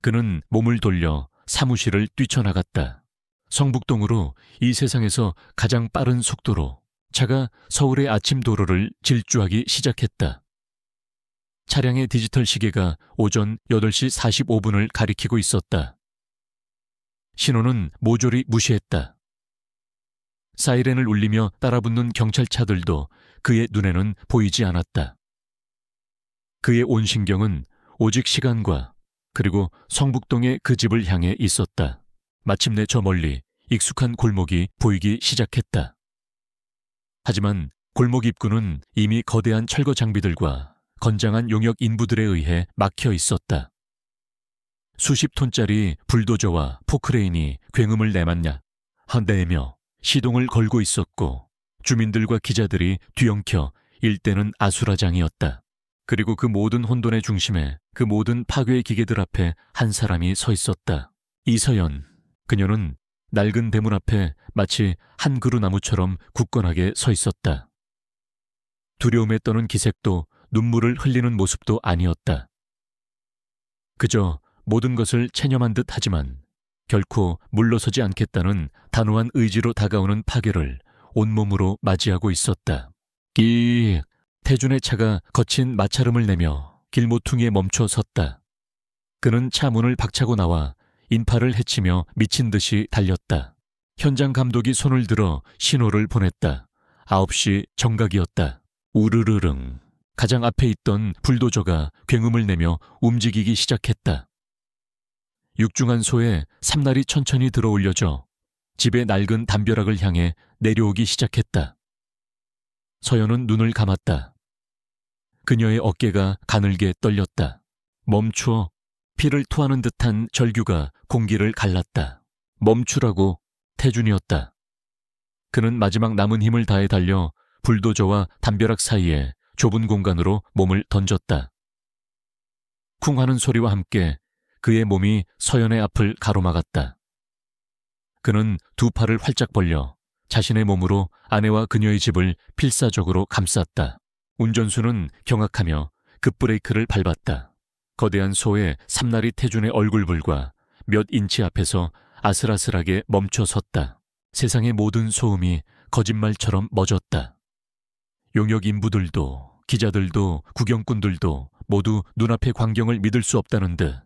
그는 몸을 돌려 사무실을 뛰쳐나갔다. 성북동으로 이 세상에서 가장 빠른 속도로 차가 서울의 아침 도로를 질주하기 시작했다. 차량의 디지털 시계가 오전 8시 45분을 가리키고 있었다. 신호는 모조리 무시했다. 사이렌을 울리며 따라붙는 경찰차들도 그의 눈에는 보이지 않았다. 그의 온 신경은 오직 시간과 그리고 성북동의 그 집을 향해 있었다. 마침내 저 멀리 익숙한 골목이 보이기 시작했다. 하지만 골목 입구는 이미 거대한 철거 장비들과 건장한 용역 인부들에 의해 막혀 있었다. 수십 톤짜리 불도저와 포크레인이 굉음을 내맡냐 한대며 시동을 걸고 있었고 주민들과 기자들이 뒤엉켜 일대는 아수라장이었다. 그리고 그 모든 혼돈의 중심에 그 모든 파괴의 기계들 앞에 한 사람이 서 있었다. 이서연. 그녀는 낡은 대문 앞에 마치 한 그루 나무처럼 굳건하게 서 있었다. 두려움에 떠는 기색도 눈물을 흘리는 모습도 아니었다. 그저 모든 것을 체념한 듯 하지만 결코 물러서지 않겠다는 단호한 의지로 다가오는 파괴를 온몸으로 맞이하고 있었다. 끼익! 태준의 차가 거친 마찰음을 내며 길모퉁이에 멈춰 섰다. 그는 차 문을 박차고 나와 인파를 헤치며 미친 듯이 달렸다. 현장 감독이 손을 들어 신호를 보냈다. 9시 정각이었다. 우르르릉. 가장 앞에 있던 불도저가 굉음을 내며 움직이기 시작했다. 육중한 소에 삼날이 천천히 들어올려져 집의 낡은 담벼락을 향해 내려오기 시작했다. 서연은 눈을 감았다. 그녀의 어깨가 가늘게 떨렸다. 멈추어. 피를 토하는 듯한 절규가 공기를 갈랐다. 멈추라고. 태준이었다. 그는 마지막 남은 힘을 다해 달려 불도저와 담벼락 사이에 좁은 공간으로 몸을 던졌다. 쿵 하는 소리와 함께 그의 몸이 서연의 앞을 가로막았다. 그는 두 팔을 활짝 벌려 자신의 몸으로 아내와 그녀의 집을 필사적으로 감쌌다. 운전수는 경악하며 급브레이크를 밟았다. 거대한 소의 삼나리 태준의 얼굴불과 몇 인치 앞에서 아슬아슬하게 멈춰 섰다. 세상의 모든 소음이 거짓말처럼 멎었다. 용역 인부들도 기자들도 구경꾼들도 모두 눈앞의 광경을 믿을 수 없다는 듯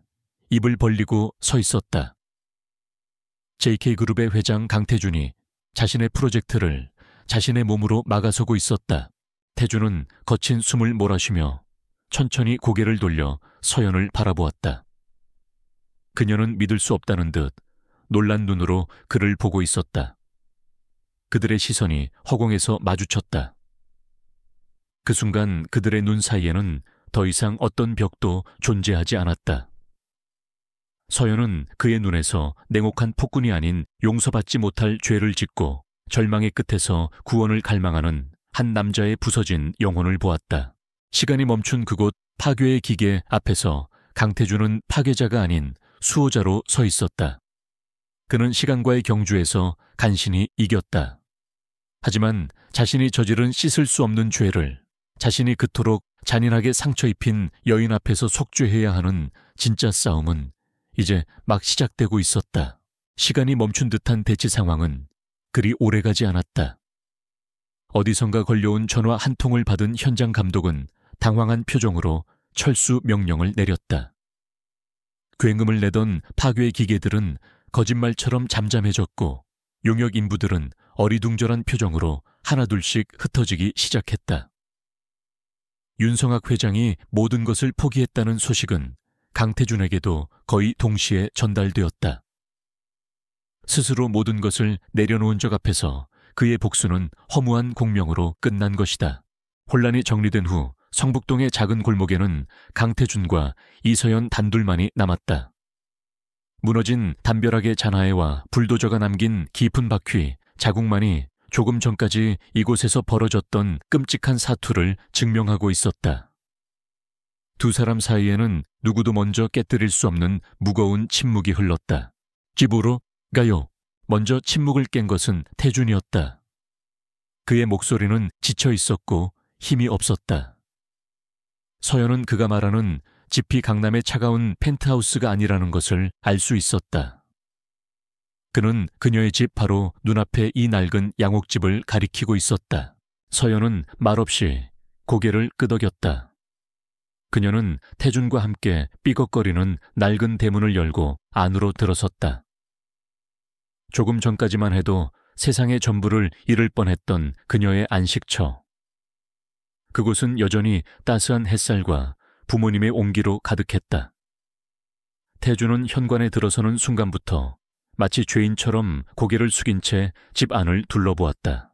입을 벌리고 서 있었다. JK그룹의 회장 강태준이 자신의 프로젝트를 자신의 몸으로 막아서고 있었다. 태준은 거친 숨을 몰아쉬며 천천히 고개를 돌려 서연을 바라보았다. 그녀는 믿을 수 없다는 듯 놀란 눈으로 그를 보고 있었다. 그들의 시선이 허공에서 마주쳤다. 그 순간 그들의 눈 사이에는 더 이상 어떤 벽도 존재하지 않았다. 서연은 그의 눈에서 냉혹한 폭군이 아닌 용서받지 못할 죄를 짓고 절망의 끝에서 구원을 갈망하는 한 남자의 부서진 영혼을 보았다. 시간이 멈춘 그곳 파괴의 기계 앞에서 강태준은 파괴자가 아닌 수호자로 서 있었다. 그는 시간과의 경주에서 간신히 이겼다. 하지만 자신이 저지른 씻을 수 없는 죄를 자신이 그토록 잔인하게 상처 입힌 여인 앞에서 속죄해야 하는 진짜 싸움은 이제 막 시작되고 있었다. 시간이 멈춘 듯한 대치 상황은 그리 오래가지 않았다. 어디선가 걸려온 전화 한 통을 받은 현장 감독은 당황한 표정으로 철수 명령을 내렸다. 굉음을 내던 파괴 기계들은 거짓말처럼 잠잠해졌고 용역 인부들은 어리둥절한 표정으로 하나둘씩 흩어지기 시작했다. 윤성학 회장이 모든 것을 포기했다는 소식은 강태준에게도 거의 동시에 전달되었다. 스스로 모든 것을 내려놓은 적 앞에서 그의 복수는 허무한 공명으로 끝난 것이다. 혼란이 정리된 후 성북동의 작은 골목에는 강태준과 이서연 단둘만이 남았다. 무너진 담벼락의 잔하에와 불도저가 남긴 깊은 바퀴, 자국만이 조금 전까지 이곳에서 벌어졌던 끔찍한 사투를 증명하고 있었다. 두 사람 사이에는 누구도 먼저 깨뜨릴 수 없는 무거운 침묵이 흘렀다. 집으로 가요. 먼저 침묵을 깬 것은 태준이었다. 그의 목소리는 지쳐 있었고 힘이 없었다. 서연은 그가 말하는 지피 강남의 차가운 펜트하우스가 아니라는 것을 알 수 있었다. 그는 그녀의 집 바로 눈앞에 이 낡은 양옥집을 가리키고 있었다. 서연은 말없이 고개를 끄덕였다. 그녀는 태준과 함께 삐걱거리는 낡은 대문을 열고 안으로 들어섰다. 조금 전까지만 해도 세상의 전부를 잃을 뻔했던 그녀의 안식처. 그곳은 여전히 따스한 햇살과 부모님의 온기로 가득했다. 태준은 현관에 들어서는 순간부터 마치 죄인처럼 고개를 숙인 채 집 안을 둘러보았다.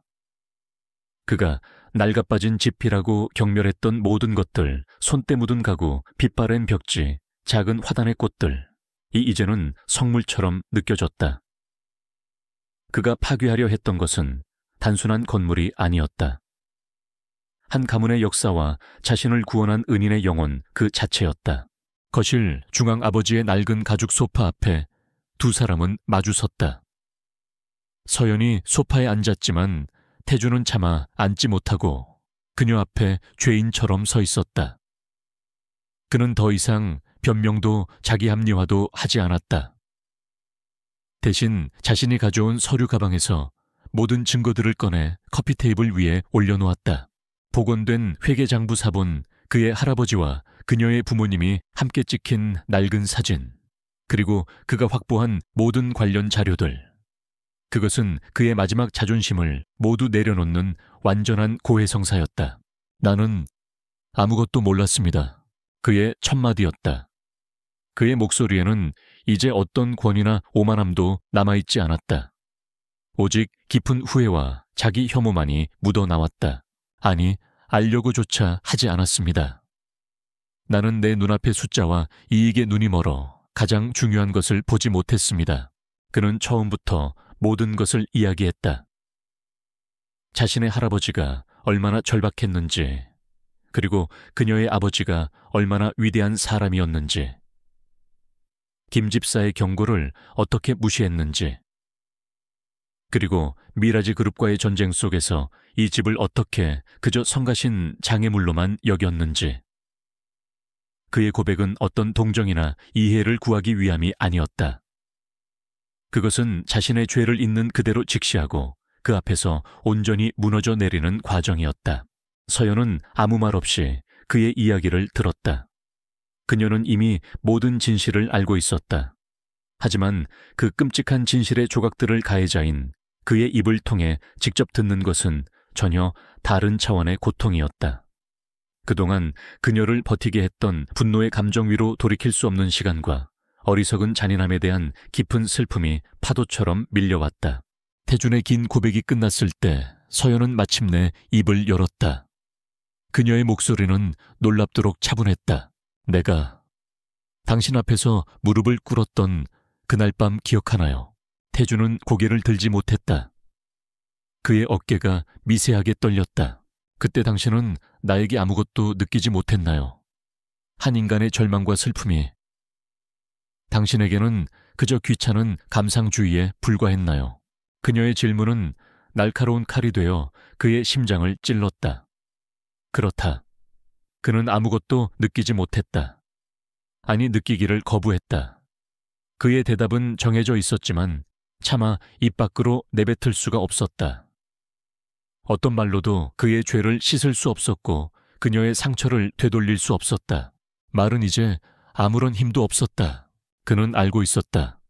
그가 낡아빠진 지피라고 경멸했던 모든 것들, 손때 묻은 가구, 빛바랜 벽지, 작은 화단의 꽃들, 이제는 성물처럼 느껴졌다. 그가 파괴하려 했던 것은 단순한 건물이 아니었다. 한 가문의 역사와 자신을 구원한 은인의 영혼 그 자체였다. 거실 중앙 아버지의 낡은 가죽 소파 앞에 두 사람은 마주 섰다. 서연이 소파에 앉았지만 태준은 차마 앉지 못하고 그녀 앞에 죄인처럼 서 있었다. 그는 더 이상 변명도 자기 합리화도 하지 않았다. 대신 자신이 가져온 서류 가방에서 모든 증거들을 꺼내 커피 테이블 위에 올려놓았다. 복원된 회계장부 사본, 그의 할아버지와 그녀의 부모님이 함께 찍힌 낡은 사진, 그리고 그가 확보한 모든 관련 자료들. 그것은 그의 마지막 자존심을 모두 내려놓는 완전한 고해성사였다. 나는 아무것도 몰랐습니다. 그의 첫마디였다. 그의 목소리에는 이제 어떤 권위나 오만함도 남아있지 않았다. 오직 깊은 후회와 자기 혐오만이 묻어나왔다. 아니, 알려고조차 하지 않았습니다. 나는 내 눈앞의 숫자와 이익에 눈이 멀어 가장 중요한 것을 보지 못했습니다. 그는 처음부터 모든 것을 이야기했다. 자신의 할아버지가 얼마나 절박했는지, 그리고 그녀의 아버지가 얼마나 위대한 사람이었는지, 김 집사의 경고를 어떻게 무시했는지, 그리고 미라지 그룹과의 전쟁 속에서 이 집을 어떻게 그저 성가신 장애물로만 여겼는지. 그의 고백은 어떤 동정이나 이해를 구하기 위함이 아니었다. 그것은 자신의 죄를 있는 그대로 직시하고 그 앞에서 온전히 무너져 내리는 과정이었다. 서연은 아무 말 없이 그의 이야기를 들었다. 그녀는 이미 모든 진실을 알고 있었다. 하지만 그 끔찍한 진실의 조각들을 가해자인 그의 입을 통해 직접 듣는 것은 전혀 다른 차원의 고통이었다. 그동안 그녀를 버티게 했던 분노의 감정 위로 돌이킬 수 없는 시간과 어리석은 잔인함에 대한 깊은 슬픔이 파도처럼 밀려왔다. 태준의 긴 고백이 끝났을 때 서연은 마침내 입을 열었다. 그녀의 목소리는 놀랍도록 차분했다. 내가 당신 앞에서 무릎을 꿇었던 그날 밤 기억하나요? 태준은 고개를 들지 못했다. 그의 어깨가 미세하게 떨렸다. 그때 당신은 나에게 아무것도 느끼지 못했나요? 한 인간의 절망과 슬픔이 당신에게는 그저 귀찮은 감상주의에 불과했나요? 그녀의 질문은 날카로운 칼이 되어 그의 심장을 찔렀다. 그렇다. 그는 아무것도 느끼지 못했다. 아니, 느끼기를 거부했다. 그의 대답은 정해져 있었지만 차마 입 밖으로 내뱉을 수가 없었다. 어떤 말로도 그의 죄를 씻을 수 없었고 그녀의 상처를 되돌릴 수 없었다. 말은 이제 아무런 힘도 없었다. 그는 알고 있었다.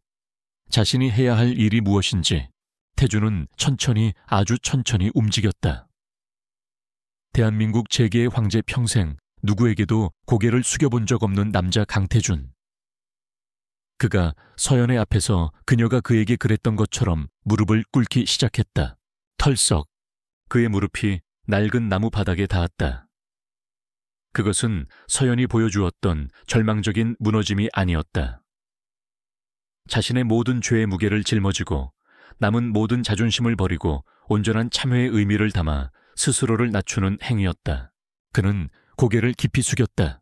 자신이 해야 할 일이 무엇인지. 태준은 천천히, 아주 천천히 움직였다. 대한민국 재계의 황제 평생 누구에게도 고개를 숙여본 적 없는 남자 강태준. 그가 서연의 앞에서 그녀가 그에게 그랬던 것처럼 무릎을 꿇기 시작했다. 털썩 그의 무릎이 낡은 나무 바닥에 닿았다. 그것은 서연이 보여주었던 절망적인 무너짐이 아니었다. 자신의 모든 죄의 무게를 짊어지고 남은 모든 자존심을 버리고 온전한 참회의 의미를 담아 스스로를 낮추는 행위였다. 그는 고개를 깊이 숙였다.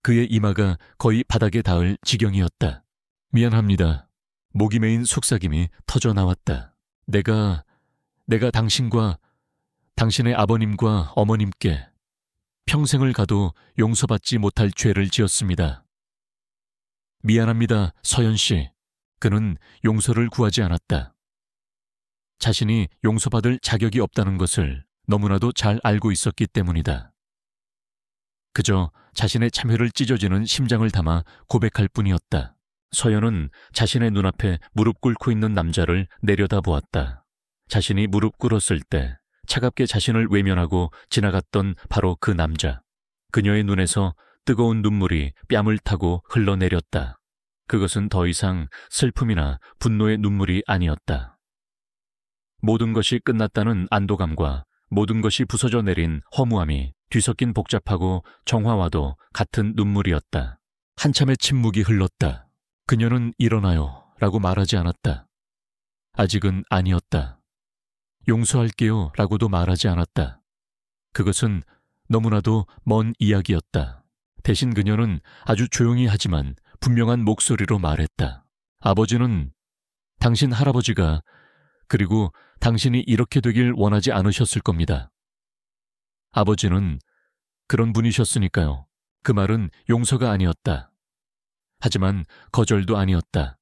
그의 이마가 거의 바닥에 닿을 지경이었다. 미안합니다. 목이 메인 속삭임이 터져 나왔다. 내가 당신과 당신의 아버님과 어머님께 평생을 가도 용서받지 못할 죄를 지었습니다. 미안합니다, 서연 씨. 그는 용서를 구하지 않았다. 자신이 용서받을 자격이 없다는 것을 너무나도 잘 알고 있었기 때문이다. 그저 자신의 참회를 찢어지는 심장을 담아 고백할 뿐이었다. 서연은 자신의 눈앞에 무릎 꿇고 있는 남자를 내려다보았다. 자신이 무릎 꿇었을 때 차갑게 자신을 외면하고 지나갔던 바로 그 남자. 그녀의 눈에서 뜨거운 눈물이 뺨을 타고 흘러내렸다. 그것은 더 이상 슬픔이나 분노의 눈물이 아니었다. 모든 것이 끝났다는 안도감과 모든 것이 부서져 내린 허무함이 뒤섞인 복잡하고 정화와도 같은 눈물이었다. 한참의 침묵이 흘렀다. 그녀는 일어나요 라고 말하지 않았다. 아직은 아니었다. 용서할게요 라고도 말하지 않았다. 그것은 너무나도 먼 이야기였다. 대신 그녀는 아주 조용히 하지만 분명한 목소리로 말했다. 아버지는 당신 할아버지가 그리고 당신이 이렇게 되길 원하지 않으셨을 겁니다. 아버지는 그런 분이셨으니까요. 그 말은 용서가 아니었다. 하지만 거절도 아니었다.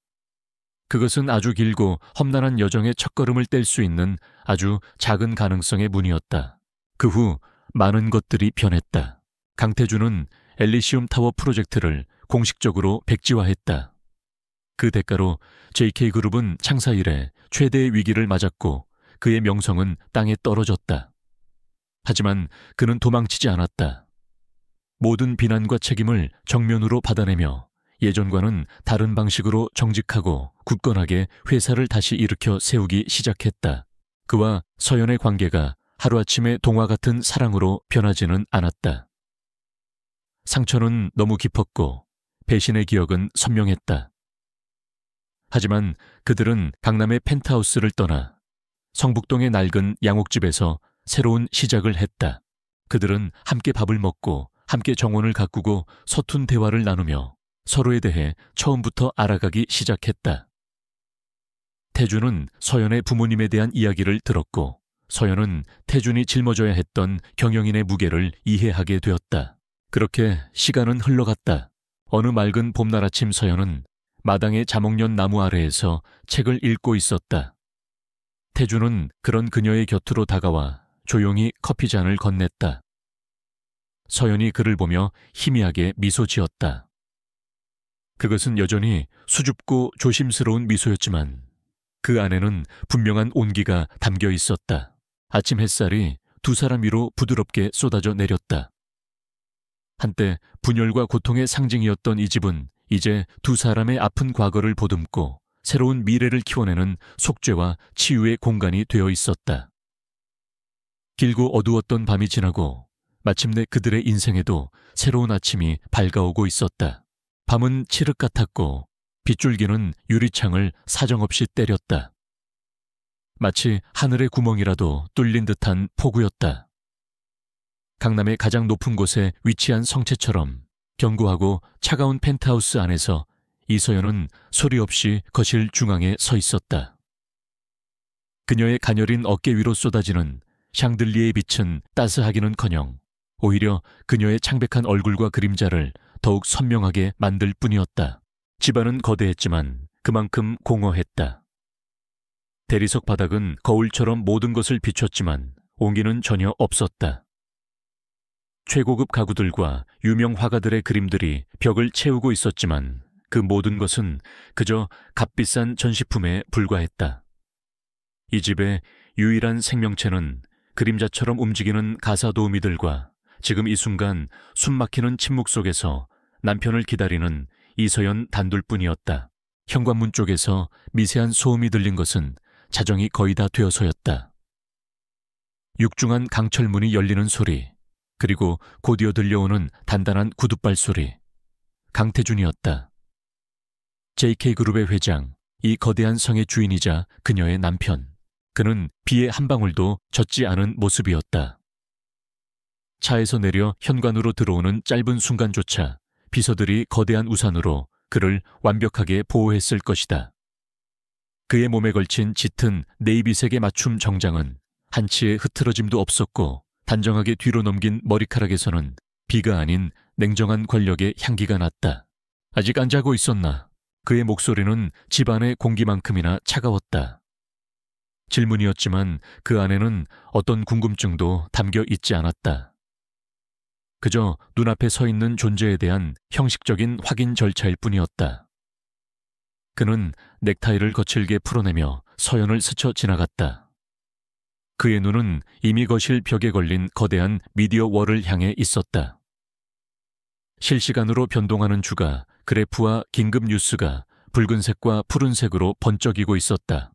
그것은 아주 길고 험난한 여정의 첫걸음을 뗄 수 있는 아주 작은 가능성의 문이었다. 그 후 많은 것들이 변했다. 강태준은 엘리시움 타워 프로젝트를 공식적으로 백지화했다. 그 대가로 JK그룹은 창사 이래 최대의 위기를 맞았고 그의 명성은 땅에 떨어졌다. 하지만 그는 도망치지 않았다. 모든 비난과 책임을 정면으로 받아내며 예전과는 다른 방식으로 정직하고 굳건하게 회사를 다시 일으켜 세우기 시작했다. 그와 서연의 관계가 하루아침에 동화 같은 사랑으로 변하지는 않았다. 상처는 너무 깊었고 배신의 기억은 선명했다. 하지만 그들은 강남의 펜트하우스를 떠나 성북동의 낡은 양옥집에서 새로운 시작을 했다. 그들은 함께 밥을 먹고 함께 정원을 가꾸고 서툰 대화를 나누며 서로에 대해 처음부터 알아가기 시작했다. 태준은 서연의 부모님에 대한 이야기를 들었고 서연은 태준이 짊어져야 했던 경영인의 무게를 이해하게 되었다. 그렇게 시간은 흘러갔다. 어느 맑은 봄날 아침 서연은 마당의 자목련 나무 아래에서 책을 읽고 있었다. 태주는 그런 그녀의 곁으로 다가와 조용히 커피잔을 건넸다. 서연이 그를 보며 희미하게 미소 지었다. 그것은 여전히 수줍고 조심스러운 미소였지만 그 안에는 분명한 온기가 담겨 있었다. 아침 햇살이 두 사람 위로 부드럽게 쏟아져 내렸다. 한때 분열과 고통의 상징이었던 이 집은 이제 두 사람의 아픈 과거를 보듬고 새로운 미래를 키워내는 속죄와 치유의 공간이 되어 있었다. 길고 어두웠던 밤이 지나고 마침내 그들의 인생에도 새로운 아침이 밝아오고 있었다. 밤은 칠흑 같았고 빗줄기는 유리창을 사정없이 때렸다. 마치 하늘의 구멍이라도 뚫린 듯한 폭우였다. 강남의 가장 높은 곳에 위치한 성체처럼 견고하고 차가운 펜트하우스 안에서 이서연은 소리 없이 거실 중앙에 서 있었다. 그녀의 가녀린 어깨 위로 쏟아지는 샹들리에의 빛은 따스하기는커녕 오히려 그녀의 창백한 얼굴과 그림자를 더욱 선명하게 만들 뿐이었다. 집안은 거대했지만 그만큼 공허했다. 대리석 바닥은 거울처럼 모든 것을 비췄지만 온기는 전혀 없었다. 최고급 가구들과 유명 화가들의 그림들이 벽을 채우고 있었지만 그 모든 것은 그저 값비싼 전시품에 불과했다. 이 집의 유일한 생명체는 그림자처럼 움직이는 가사 도우미들과 지금 이 순간 숨막히는 침묵 속에서 남편을 기다리는 이서연 단둘뿐이었다. 현관문 쪽에서 미세한 소음이 들린 것은 자정이 거의 다 되어서였다. 육중한 강철문이 열리는 소리, 그리고 곧이어 들려오는 단단한 구둣발 소리. 강태준이었다. JK그룹의 회장, 이 거대한 성의 주인이자 그녀의 남편. 그는 비에 한 방울도 젖지 않은 모습이었다. 차에서 내려 현관으로 들어오는 짧은 순간조차 비서들이 거대한 우산으로 그를 완벽하게 보호했을 것이다. 그의 몸에 걸친 짙은 네이비색의 맞춤 정장은 한치의 흐트러짐도 없었고 단정하게 뒤로 넘긴 머리카락에서는 비가 아닌 냉정한 권력의 향기가 났다. 아직 안 자고 있었나? 그의 목소리는 집안의 공기만큼이나 차가웠다. 질문이었지만 그 안에는 어떤 궁금증도 담겨 있지 않았다. 그저 눈앞에 서 있는 존재에 대한 형식적인 확인 절차일 뿐이었다. 그는 넥타이를 거칠게 풀어내며 서연을 스쳐 지나갔다. 그의 눈은 이미 거실 벽에 걸린 거대한 미디어 월을 향해 있었다. 실시간으로 변동하는 주가, 그래프와 긴급 뉴스가 붉은색과 푸른색으로 번쩍이고 있었다.